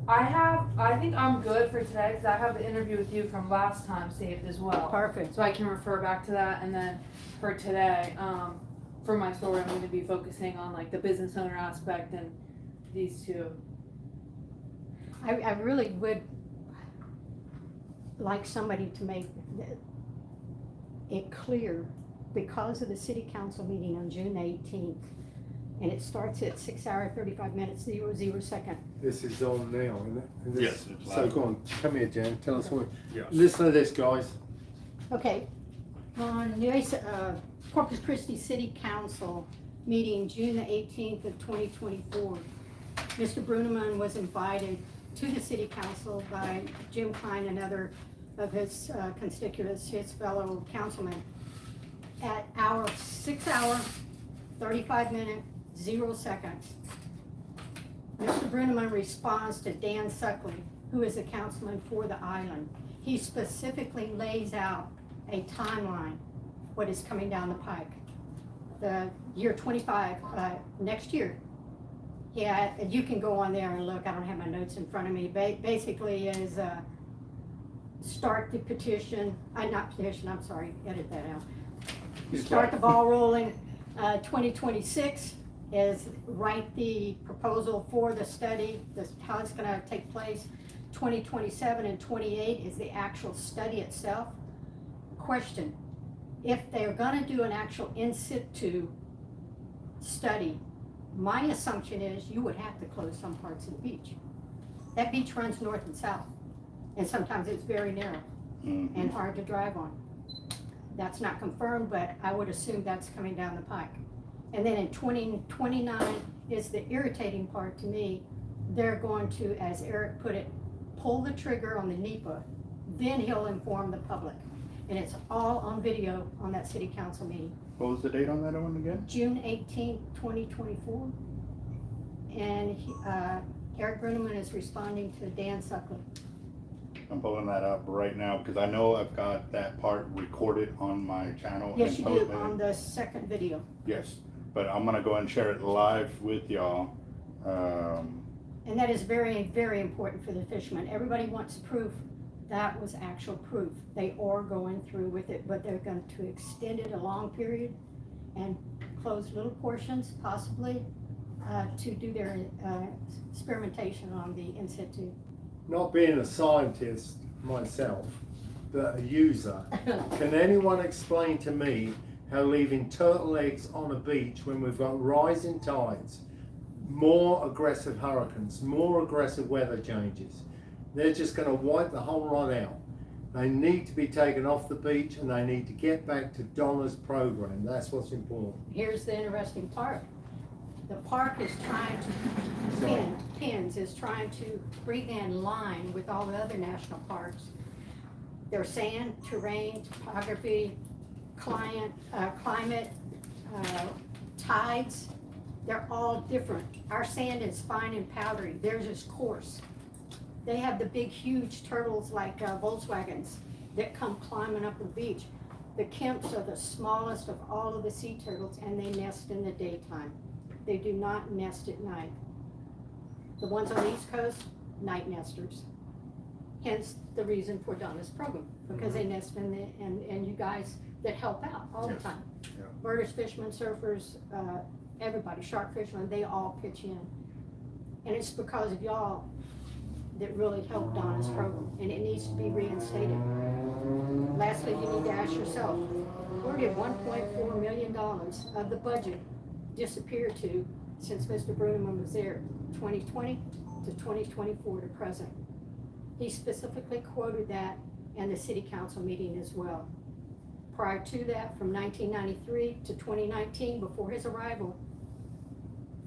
[SPEAKER 2] I think I'm good for today because I have the interview with you from last time saved as well.
[SPEAKER 3] Perfect.
[SPEAKER 2] So I can refer back to that, and then for today, for my story, I'm gonna be focusing on like the business owner aspect and these two.
[SPEAKER 3] I really would like somebody to make it clear, because of the city council meeting on June 18th, and it starts at 6 hours, 35 minutes, 00 second.
[SPEAKER 4] This is on now, isn't it? And this-
[SPEAKER 1] Yes, it's
[SPEAKER 4] So
[SPEAKER 1] live.
[SPEAKER 4] go on, come here, Jan, tell us what.
[SPEAKER 1] Yes.
[SPEAKER 4] Listen to this, guys.
[SPEAKER 3] Okay, on U.S.A. Corpus Christi City Council meeting June the 18th of 2024, Mr. Bruneman was invited to the city council by Jim Klein and other of his constituents, his fellow councilmen, at 6 hour, 35 minute, 0 seconds. Mr. Bruneman responds to Dan Suckley, who is a councilman for the island. He specifically lays out a timeline, what is coming down the pike. The year 25, next year. Yeah, you can go on there and look, I don't have my notes in front of me, basically is, start the petition, not petition, I'm sorry, edit that out. Start the ball rolling, 2026 is write the proposal for the study, how it's gonna take place. 2027 and 28 is the actual study itself. Question, if they're gonna do an actual in situ study, my assumption is you would have to close some parts of the beach. That beach runs north and south, and sometimes it's very narrow
[SPEAKER 1] Mhm.
[SPEAKER 3] and hard to drive on. That's not confirmed, but I would assume that's coming down the pike. And then in 2029 is the irritating part to me. They're going to, as Eric put it, pull the trigger on the NEPA, then he'll inform the public. And it's all on video on that city council meeting.
[SPEAKER 1] What was the date on that one again?
[SPEAKER 3] June 18th, 2024. And Eric Bruneman is responding to Dan Suckley.
[SPEAKER 1] I'm pulling that up right now because I know I've got that part recorded on my channel.
[SPEAKER 3] Yes,
[SPEAKER 1] and
[SPEAKER 3] you do,
[SPEAKER 1] posted.
[SPEAKER 3] on the second video.
[SPEAKER 1] Yes, but I'm gonna go ahead and share it live with y'all.
[SPEAKER 3] And that is very, very important for the fishermen. Everybody wants proof. That was actual proof. They are going through with it, but they're going to extend it a long period and close little portions possibly to do their experimentation on the in situ.
[SPEAKER 4] Not being a scientist myself, but a user, can anyone explain to me how leaving turtle eggs on a beach when we've got rising tides, more aggressive hurricanes, more aggressive weather changes, they're just going to wipe the whole run out? They need to be taken off the beach and they need to get back to Donna's program. That's what's important.
[SPEAKER 3] Here's the interesting part. The park is trying to, PINS is trying to bring in line with all the other national parks. Their sand, terrain, topography, climate, tides, they're all different. Our sand is fine and powdery, theirs is coarse. They have the big, huge turtles like Volkswagens that come climbing up the beach. The Kemps are the smallest of all of the sea turtles, and they nest in the daytime. They do not nest at night. The ones on the East Coast, night nesters. Hence the reason for Donna's program, because they nest in the, and you guys that help out all the
[SPEAKER 1] Yes.
[SPEAKER 3] time.
[SPEAKER 1] Yeah.
[SPEAKER 3] Birders, fishermen, surfers, everybody, shark fishermen, they all pitch in. And it's because of y'all that really helped Donna's program, and it needs to be reinstated. Lastly, you need to ask yourself, where did $1.4 million of the budget disappear to since Mr. Bruneman was there, 2020 to 2024 to present? He specifically quoted that in the city council meeting as well. Prior to that, from 1993 to 2019, before his arrival,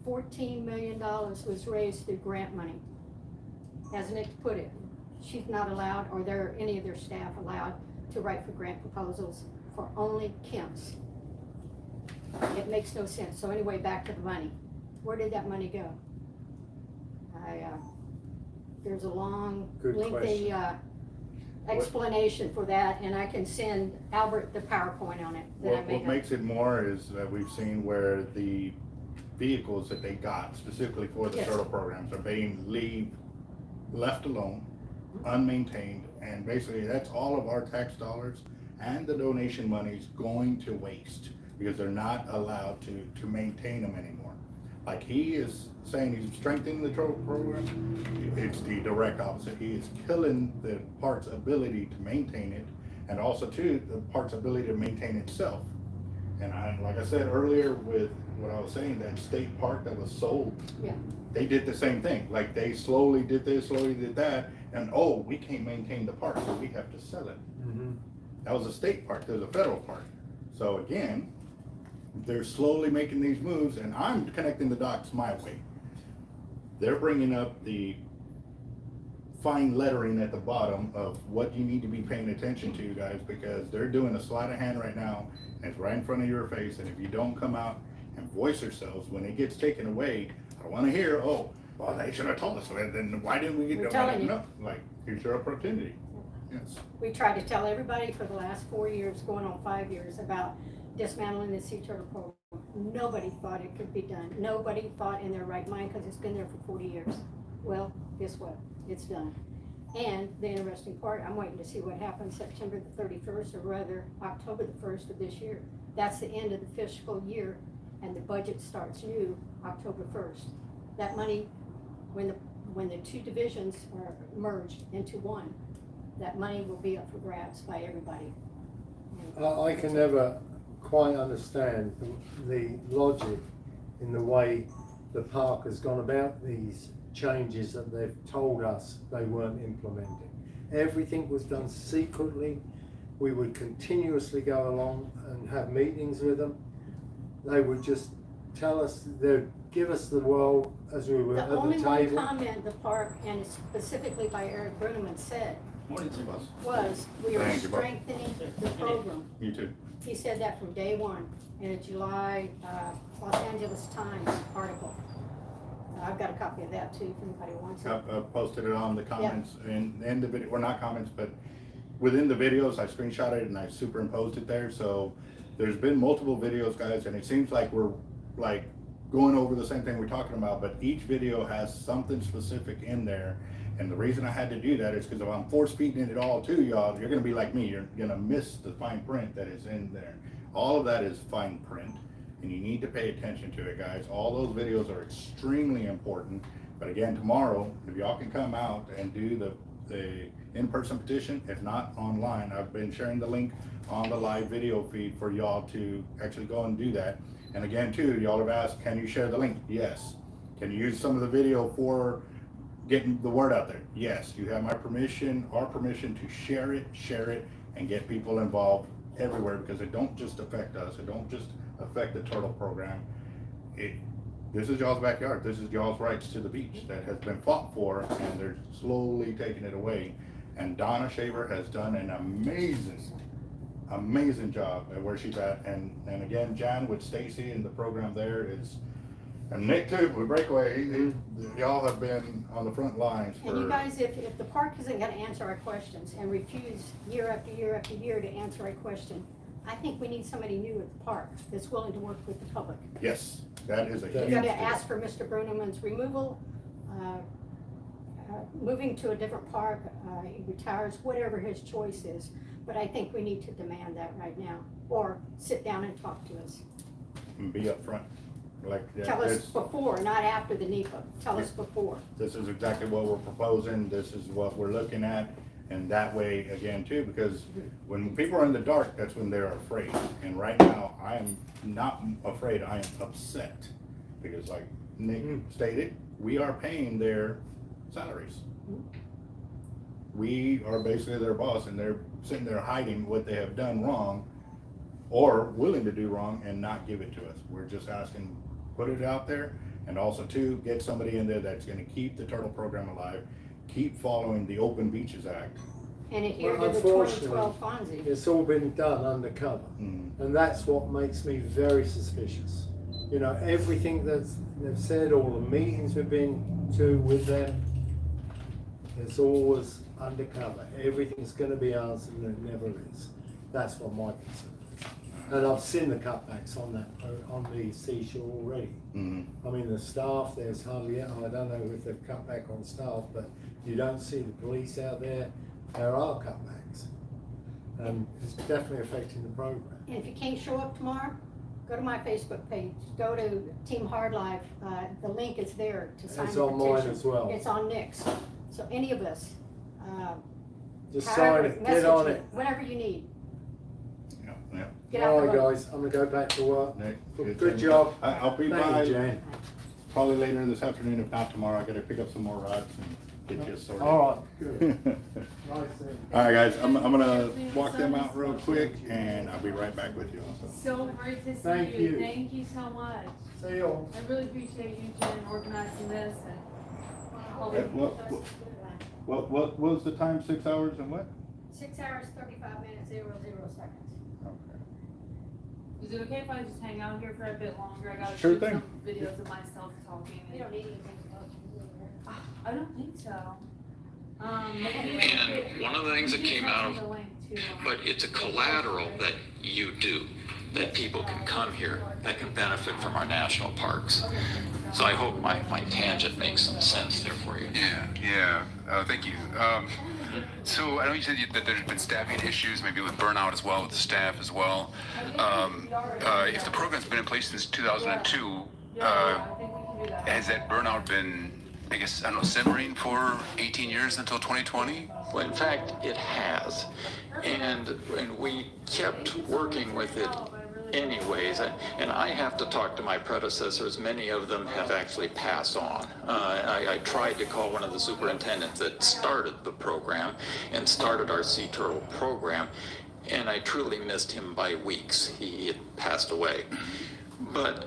[SPEAKER 3] $14 million was raised through grant money. As Nick put it, she's not allowed, or any of their staff allowed, to write for grant proposals for only Kemps. It makes no sense. So anyway, back to the money. Where did that money go? There's a long,
[SPEAKER 4] Good
[SPEAKER 3] lengthy explanation for that, and I can send Albert the PowerPoint on it that I
[SPEAKER 1] What
[SPEAKER 3] made.
[SPEAKER 1] makes it more is that we've seen where the vehicles that they got specifically for the
[SPEAKER 3] Yes.
[SPEAKER 1] turtle programs are being left alone, unmaintained, and basically that's all of our tax dollars and the donation money's going to waste because they're not allowed to maintain them anymore. Like he is saying he's strengthening the turtle program, it's the direct opposite. He is killing the park's ability to maintain it, and also too, the park's ability to maintain itself. And like I said earlier with what I was saying, that state park that was sold,
[SPEAKER 3] Yeah.
[SPEAKER 1] they did the same thing. Like they slowly did this, slowly did that, and oh, we can't maintain the park, so we have to sell it. That was a state park, there's a federal park. So again, they're slowly making these moves, and I'm connecting the dots my way. They're bringing up the fine lettering at the bottom of what you need to be paying attention to, guys, because they're doing a sleight of hand right now, and it's right in front of your face, and if you don't come out and voice yourselves when it gets taken away, I don't want to hear, oh, well, they should have told us, then why didn't we get
[SPEAKER 3] We're telling you.
[SPEAKER 1] No, like, here's your opportunity. Yes.
[SPEAKER 3] We tried to tell everybody for the last 4 years, going on 5 years, about dismantling the sea turtle program. Nobody thought it could be done. Nobody thought in their right mind, because it's been there for 40 years. Well, guess what? It's done. And the interesting part, I'm waiting to see what happens September the 31st, or rather October the 1st of this year. That's the end of the fiscal year, and the budget starts new October 1st. That money, when the two divisions are merged into one, that money will be up for grabs by everybody.
[SPEAKER 4] I can never quite understand the logic in the way the park has gone about these changes that they've told us they weren't implementing. Everything was done secretly. We would continuously go along and have meetings with them. They would just tell us, they'd give us the world as we were
[SPEAKER 3] The
[SPEAKER 4] at the
[SPEAKER 3] only one
[SPEAKER 4] table.
[SPEAKER 3] comment the park, and specifically by Eric Bruneman, said
[SPEAKER 1] Morning to us.
[SPEAKER 3] was, we are
[SPEAKER 1] Thank you, Bob.
[SPEAKER 3] strengthening the program.
[SPEAKER 1] You too.
[SPEAKER 3] He said that from day one in a July Los Angeles Times article. I've got a copy of that too, if anybody wants it.
[SPEAKER 1] I've posted it on the comments in the video, or not comments, but within the videos, I screenshotted it and I superimposed it there. So there's been multiple videos, guys, and it seems like we're like going over the same thing we're talking about, but each video has something specific in there. And the reason I had to do that is because if I'm force feeding it all to y'all, you're gonna be like me, you're gonna miss the fine print that is in there. All of that is fine print, and you need to pay attention to it, guys. All those videos are extremely important. But again, tomorrow, if y'all can come out and do the in-person petition, if not online, I've been sharing the link on the live video feed for y'all to actually go and do that. And again, too, y'all have asked, can you share the link? Yes. Can you use some of the video for getting the word out there? Yes. You have my permission, our permission to share it, and get people involved everywhere, because it don't just affect us. It don't just affect the turtle program. This is y'all's backyard. This is y'all's rights to the beach that has been fought for, and they're slowly taking it away. And Donna Shaver has done an amazing job at where she's at. And again, Jan with S.T.A.C.E and the program there is, and Nick too with Breakaway. Y'all have been on the front lines for.
[SPEAKER 3] And you guys, if the park isn't gonna answer our questions and refuse year after year after year to answer a question, I think we need somebody new at the park that's willing to work with the public.
[SPEAKER 1] Yes, that is a
[SPEAKER 3] You
[SPEAKER 1] huge
[SPEAKER 3] gotta
[SPEAKER 1] deal.
[SPEAKER 3] ask for Mr. Bruneman's removal, moving to a different park, he retires, whatever his choice is. But I think we need to demand that right now, or sit down and talk to us.
[SPEAKER 1] And be upfront. Like,
[SPEAKER 3] Tell us
[SPEAKER 1] this,
[SPEAKER 3] before, not after the NEPA. Tell us before.
[SPEAKER 1] this is exactly what we're proposing. This is what we're looking at. And that way, again, too, because when people are in the dark, that's when they're afraid. And right now, I am not afraid, I am upset. Because like Nick stated, we are paying their salaries. We are basically their boss, and they're sitting there hiding what they have done wrong or willing to do wrong and not give it to us. We're just asking, put it out there, and also too, get somebody in there that's gonna keep the turtle program alive, keep following the Open Beaches Act.
[SPEAKER 3] And adhere
[SPEAKER 4] Well,
[SPEAKER 3] to the
[SPEAKER 4] unfortunately,
[SPEAKER 3] 2012 Fonzie.
[SPEAKER 4] It's all been done undercover.
[SPEAKER 1] Mm.
[SPEAKER 4] And that's what makes me very suspicious. You know, everything that's they've said, all the meetings we've been to with them, It's always undercover. Everything's gonna be answered and it never is. That's what my concern is. And I've seen the cutbacks on that, on the seashore already. I mean, the staff, there's hardly, I don't know if they've cut back on staff, but you don't see the police out there. There are cutbacks. And it's definitely affecting the program.
[SPEAKER 3] And if you can't show up tomorrow, go to my Facebook page, go to Team Hard Life, the link is there to sign the
[SPEAKER 4] It's
[SPEAKER 3] petition.
[SPEAKER 4] on mine as well.
[SPEAKER 3] It's on Nick's, so any of us,
[SPEAKER 4] Just
[SPEAKER 3] however,
[SPEAKER 4] sign it,
[SPEAKER 3] message
[SPEAKER 4] get on
[SPEAKER 3] me,
[SPEAKER 4] it.
[SPEAKER 3] whatever you need,
[SPEAKER 1] Yeah.
[SPEAKER 3] get out
[SPEAKER 4] All
[SPEAKER 3] the
[SPEAKER 4] right,
[SPEAKER 3] road.
[SPEAKER 4] guys, I'm gonna go back to work.
[SPEAKER 1] Nick,
[SPEAKER 4] Good job.
[SPEAKER 1] I'll be
[SPEAKER 4] Thank
[SPEAKER 1] by
[SPEAKER 4] you, Jan.
[SPEAKER 1] probably later this afternoon, if not tomorrow. I gotta pick up some more rods and get you sorted.
[SPEAKER 4] All right, good. Nice seeing
[SPEAKER 1] All right, guys, I'm gonna walk them out real quick, and I'll be right back with you.
[SPEAKER 2] So great to see
[SPEAKER 4] Thank
[SPEAKER 2] you.
[SPEAKER 4] you.
[SPEAKER 2] Thank you so much.
[SPEAKER 4] you. See you all.
[SPEAKER 2] I really appreciate you, Jen, organizing this and all
[SPEAKER 1] Okay,
[SPEAKER 2] the.
[SPEAKER 1] what was the time, 6 hours and what?
[SPEAKER 3] 6 hours, 35 minutes, 0 seconds.
[SPEAKER 1] Okay.
[SPEAKER 2] Is it okay if I just hang out here for a bit longer? I gotta
[SPEAKER 1] Sure
[SPEAKER 2] shoot
[SPEAKER 1] thing.
[SPEAKER 2] some videos of myself talking.
[SPEAKER 3] You don't need anything to go.
[SPEAKER 2] I don't think so.
[SPEAKER 5] And one of the things that came out of, but it's a collateral that you do, that people can come here, that can benefit from our national parks. So I hope my tangent makes some sense there for you.
[SPEAKER 6] Yeah, thank you. So I know you said that there's been staffing issues, maybe with burnout as well, with the staff as well. If the program's been in place since 2002, has that burnout been, I guess, I don't know, simmering for 18 years until 2020?
[SPEAKER 5] Well, in fact, it has. And we kept working with it anyways. And I have to talk to my predecessors. Many of them have actually passed on. I tried to call one of the superintendents that started the program and started our sea turtle program, and I truly missed him by weeks. He had passed away. But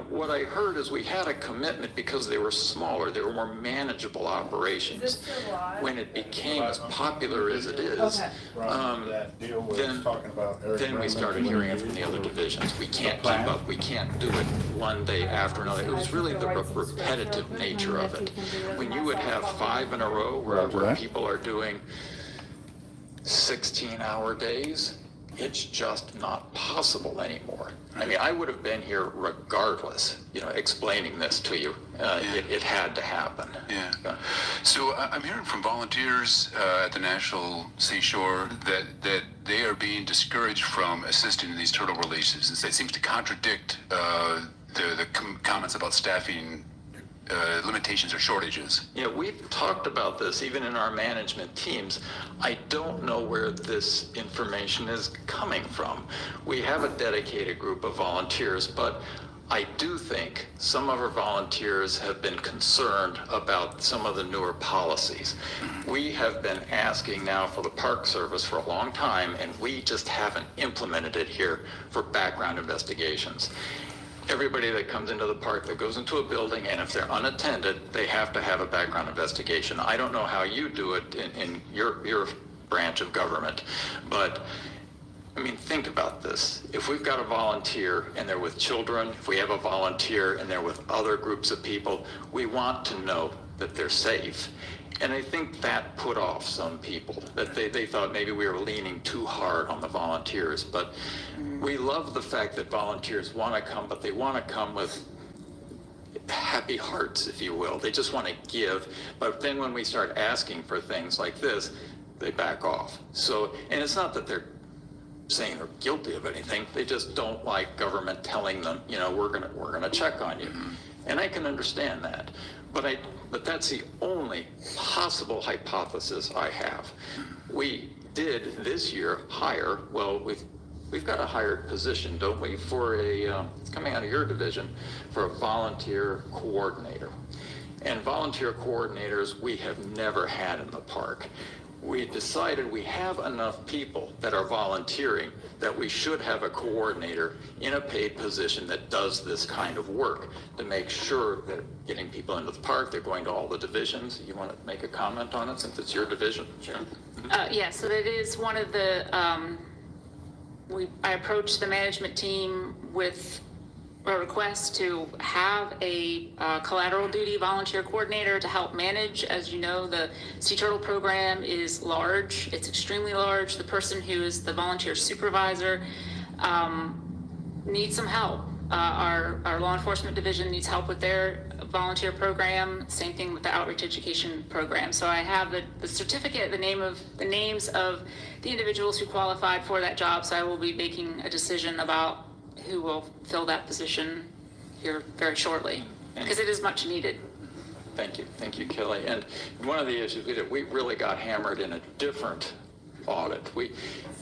[SPEAKER 5] what I heard is we had a commitment because they were smaller, they were more manageable operations.
[SPEAKER 2] Is this still live?
[SPEAKER 5] When it became as popular as it is,
[SPEAKER 2] Okay.
[SPEAKER 1] That deal was
[SPEAKER 5] then-
[SPEAKER 1] talking about Eric
[SPEAKER 5] then we
[SPEAKER 1] Brandon.
[SPEAKER 5] started hearing it from the other divisions. We can't keep up, we can't do it one day after another. It was really the repetitive nature of it. When you would have 5 in a row where people are doing 16-hour days, it's just not possible anymore. I mean, I would have been here regardless, explaining this to you. It had to happen.
[SPEAKER 6] Yeah. So I'm hearing from volunteers at the National Seashore that they are being discouraged from assisting in these turtle releases. And it seems to contradict the comments about staffing limitations or shortages.
[SPEAKER 5] Yeah, we've talked about this even in our management teams. I don't know where this information is coming from. We have a dedicated group of volunteers, but I do think some of our volunteers have been concerned about some of the newer policies. We have been asking now for the Park Service for a long time, and we just haven't implemented it here for background investigations. Everybody that comes into the park, that goes into a building, and if they're unattended, they have to have a background investigation. I don't know how you do it in your branch of government, but I mean, think about this. If we've got a volunteer and they're with children, if we have a volunteer and they're with other groups of people, we want to know that they're safe. And I think that put off some people, that they thought maybe we were leaning too hard on the volunteers. But we love the fact that volunteers want to come, but they want to come with happy hearts, if you will. They just want to give. But then when we start asking for things like this, they back off. So, and it's not that they're saying they're guilty of anything. They just don't like government telling them, we're gonna check on you. And I can understand that. But that's the only possible hypothesis I have. We did this year hire, well, we've got a hired position, don't we, for it's coming out of your division, for a volunteer coordinator. And volunteer coordinators we have never had in the park. We decided we have enough people that are volunteering that we should have a coordinator in a paid position that does this kind of work to make sure that getting people into the park, they're going to all the divisions. You want to make a comment on it since it's your division? Sure.
[SPEAKER 7] Yeah, so that is one of the, I approached the management team with a request to have a collateral duty volunteer coordinator to help manage. As you know, the sea turtle program is large. It's extremely large. The person who is the volunteer supervisor needs some help. Our law enforcement division needs help with their volunteer program. Same thing with the outreach education program. So I have the certificate, the names of the individuals who qualified for that job. So I will be making a decision about who will fill that position here very shortly, because it is much needed.
[SPEAKER 5] Thank you, Kelly. And one of the issues we really got hammered in a different audit.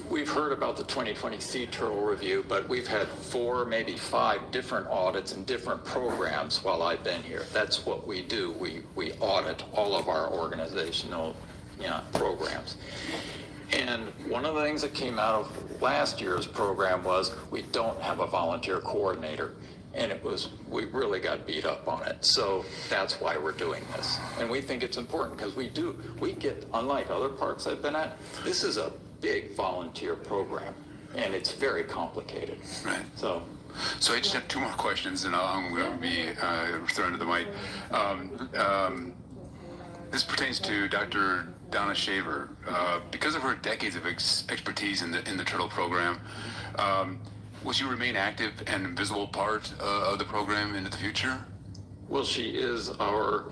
[SPEAKER 5] We've heard about the 2020 sea turtle review, but we've had 4, maybe 5 different audits and different programs while I've been here. That's what we do. We audit all of our organizational programs. And one of the things that came out of last year's program was we don't have a volunteer coordinator. And we really got beat up on it. So that's why we're doing this. And we think it's important because we get, unlike other parks I've been at, this is a big volunteer program and it's very complicated.
[SPEAKER 6] Right.
[SPEAKER 5] So
[SPEAKER 6] I just have 2 more questions and I'm going to be thrown to the mic. This pertains to Dr. Donna Shaver. Because of her decades of expertise in the turtle program, will she remain active and visible part of the program into the future?
[SPEAKER 5] well, she is our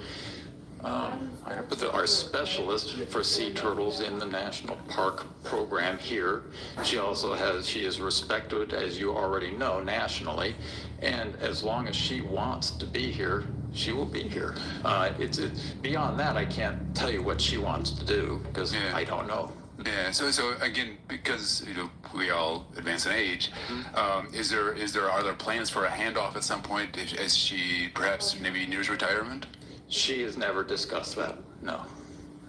[SPEAKER 5] our specialist for sea turtles in the national park program here. She is respected, as you already know, nationally, and as long as she wants to be here, she will be here. It's beyond that, I can't tell you what she wants to do because I don't know.
[SPEAKER 6] Yeah. So again, because we all advance in age, are there plans for a handoff at some point as she perhaps maybe nears retirement?
[SPEAKER 5] She has never discussed that. No.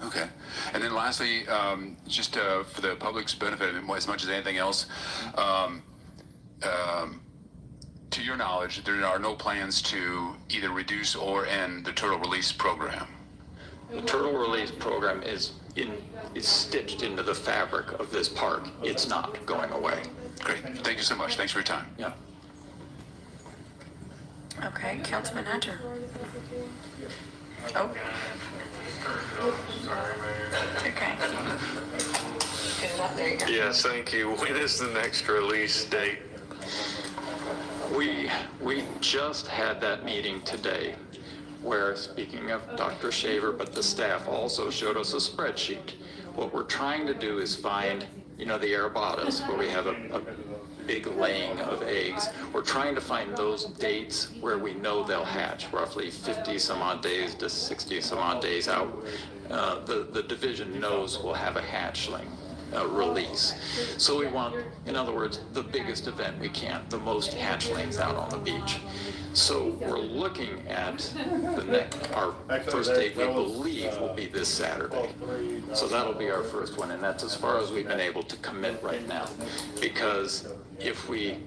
[SPEAKER 6] Okay. And then lastly, just for the public's benefit, as much as anything else, to your knowledge, there are no plans to either reduce or end the turtle release program.
[SPEAKER 5] The turtle release program is stitched into the fabric of this park. It's not going away.
[SPEAKER 6] Great. Thank you so much. Thanks for your time.
[SPEAKER 5] Yeah.
[SPEAKER 8] Okay, Councilman Hunter. Oh. Okay. There you go.
[SPEAKER 9] Yes, thank you. When is the next release date?
[SPEAKER 5] We just had that meeting today where, speaking of Dr. Shaver, but the staff also showed us a spreadsheet. What we're trying to do is find, the Arabatas, where we have a big laying of eggs. We're trying to find those dates where we know they'll hatch, roughly 50 some odd days to 60 some odd days out. The division knows we'll have a hatchling release. So we want, in other words, the biggest event we can, the most hatchlings out on the beach. So we're looking at our first date, we believe, will be this Saturday. So that'll be our first one, and that's as far as we've been able to commit right now. Because if we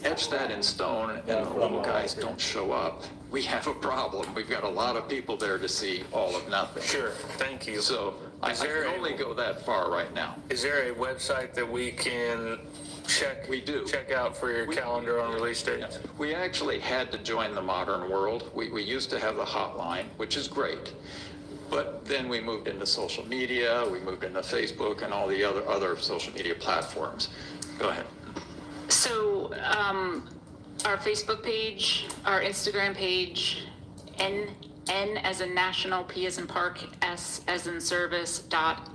[SPEAKER 5] etch that in stone and the little guys don't show up, we have a problem. We've got a lot of people there to see all of nothing.
[SPEAKER 9] Sure, thank you.
[SPEAKER 5] So I can only go that far right now.
[SPEAKER 9] Is there a website that we can check?
[SPEAKER 5] We do.
[SPEAKER 9] Check out for your calendar on release dates?
[SPEAKER 5] We actually had to join the modern world. We used to have the hotline, which is great. But then we moved into social media, we moved into Facebook and all the other social media platforms. Go ahead.
[SPEAKER 7] So our Facebook page, our Instagram page, N as in national, P as in park, S as in service, .gov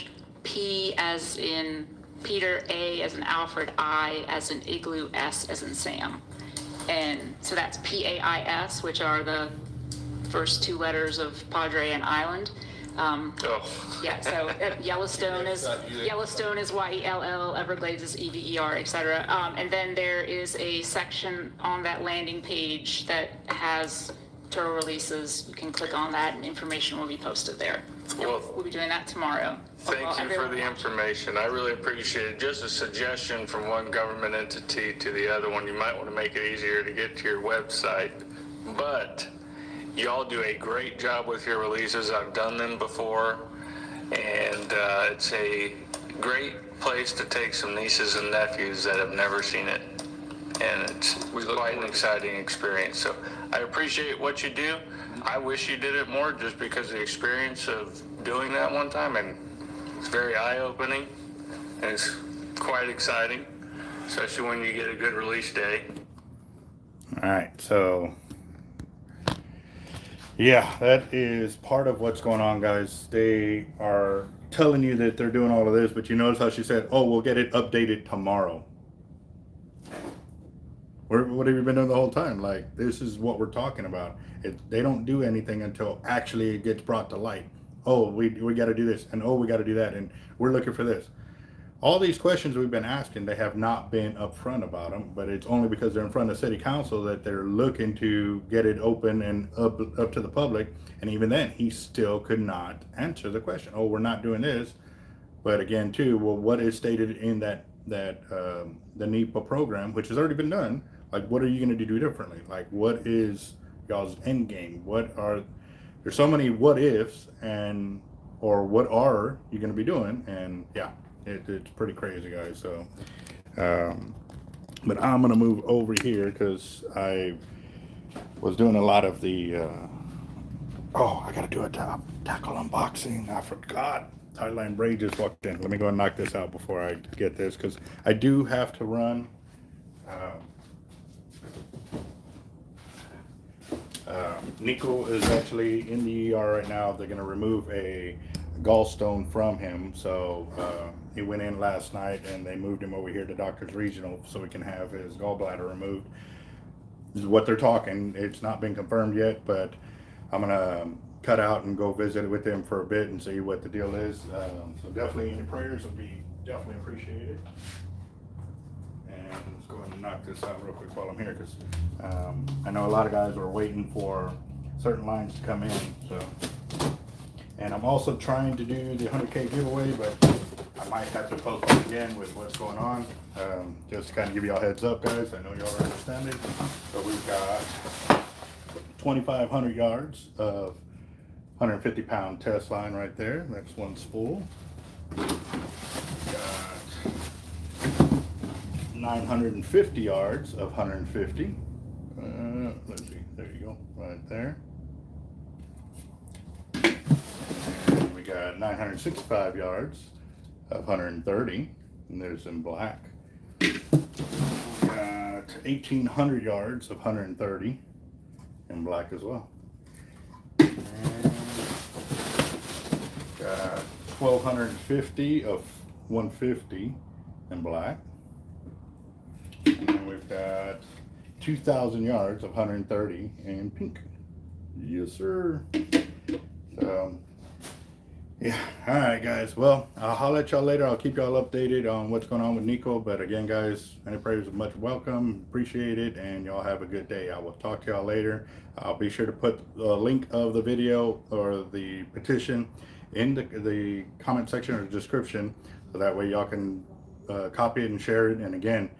[SPEAKER 7] / P as in Peter, A as in Alfred, I as in igloo, S as in Sam. And so that's PAIS, which are the first 2 letters of Padre and Island. Yeah, so Yellowstone is YELL, Everglades is EVER, etc. And then there is a section on that landing page that has turtle releases. You can click on that and information will be posted there.
[SPEAKER 9] Well,
[SPEAKER 7] We'll be doing that tomorrow.
[SPEAKER 9] thank you for the information. I really appreciate it. Just a suggestion from one government entity to the other one. You might want to make it easier to get to your website. But y'all do a great job with your releases. I've done them before, and it's a great place to take some nieces and nephews that have never seen it. And it's quite an exciting experience. So I appreciate what you do. I wish you did it more just because of the experience of doing that one time. And it's very eye-opening and it's quite exciting, especially when you get a good release day.
[SPEAKER 1] All right, so yeah, that is part of what's going on, guys. They are telling you that they're doing all of this, but you notice how she said, oh, we'll get it updated tomorrow. What have you been doing the whole time? Like, this is what we're talking about. They don't do anything until actually it gets brought to light. Oh, we got to do this, and oh, we got to do that, and we're looking for this. All these questions we've been asking, they have not been upfront about them, but it's only because they're in front of city council that they're looking to get it open and up to the public. And even then, he still could not answer the question. Oh, we're not doing this. But again, too, well, what is stated in the NEPA program, which has already been done? Like, what are you going to do differently? Like, what is y'all's end game? There's so many what ifs, or what are you going to be doing? And yeah, it's pretty crazy, guys. So, but I'm going to move over here because I was doing a lot of the, I got to do a tackle unboxing. I forgot. Landbased just walked in. Let me go and knock this out before I get this, because I do have to run. Nico is actually in the ER right now. They're going to remove a gallstone from him. So he went in last night and they moved him over here to Doctors Regional so we can have his gallbladder removed. This is what they're talking. It's not been confirmed yet, but I'm going to cut out and go visit with him for a bit and see what the deal is. So definitely any prayers would be definitely appreciated. And let's go ahead and knock this out real quick while I'm here, because I know a lot of guys are waiting for certain lines to come in. So, and I'm also trying to do the 100K giveaway, but I might have to postpone again with what's going on. Just to kind of give y'all heads up, guys. I know y'all are understanding. So we've got 2,500 yards of 150-pound test line right there. That's one spool. Got 950 yards of 150. Let's see, there you go, right there. And we got 965 yards of 130, and there's in black. We got 1,800 yards of 130 in black as well. And got 1,250 of 150 in black. And then we've got 2,000 yards of 130 in pink. Yes, sir. So, yeah. All right, guys. Well, I'll holler at y'all later. I'll keep y'all updated on what's going on with Nico. But again, guys, any prayers are much welcome. Appreciate it. And y'all have a good day. I will talk to y'all later. I'll be sure to put the link of the video or the petition in the comment section or description, so that way y'all can copy it and share it. And again,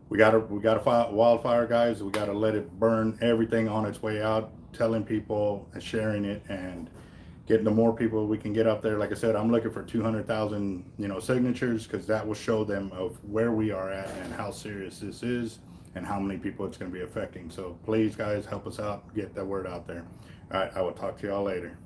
[SPEAKER 1] we gotta fight wildfire, guys. We gotta let it burn everything on its way out, telling people and sharing it and getting the more people we can get up there. Like I said, I'm looking for 200,000 signatures, because that will show them of where we are at and how serious this is and how many people it's going to be affecting. So please, guys, help us out, get that word out there. All right, I will talk to y'all later.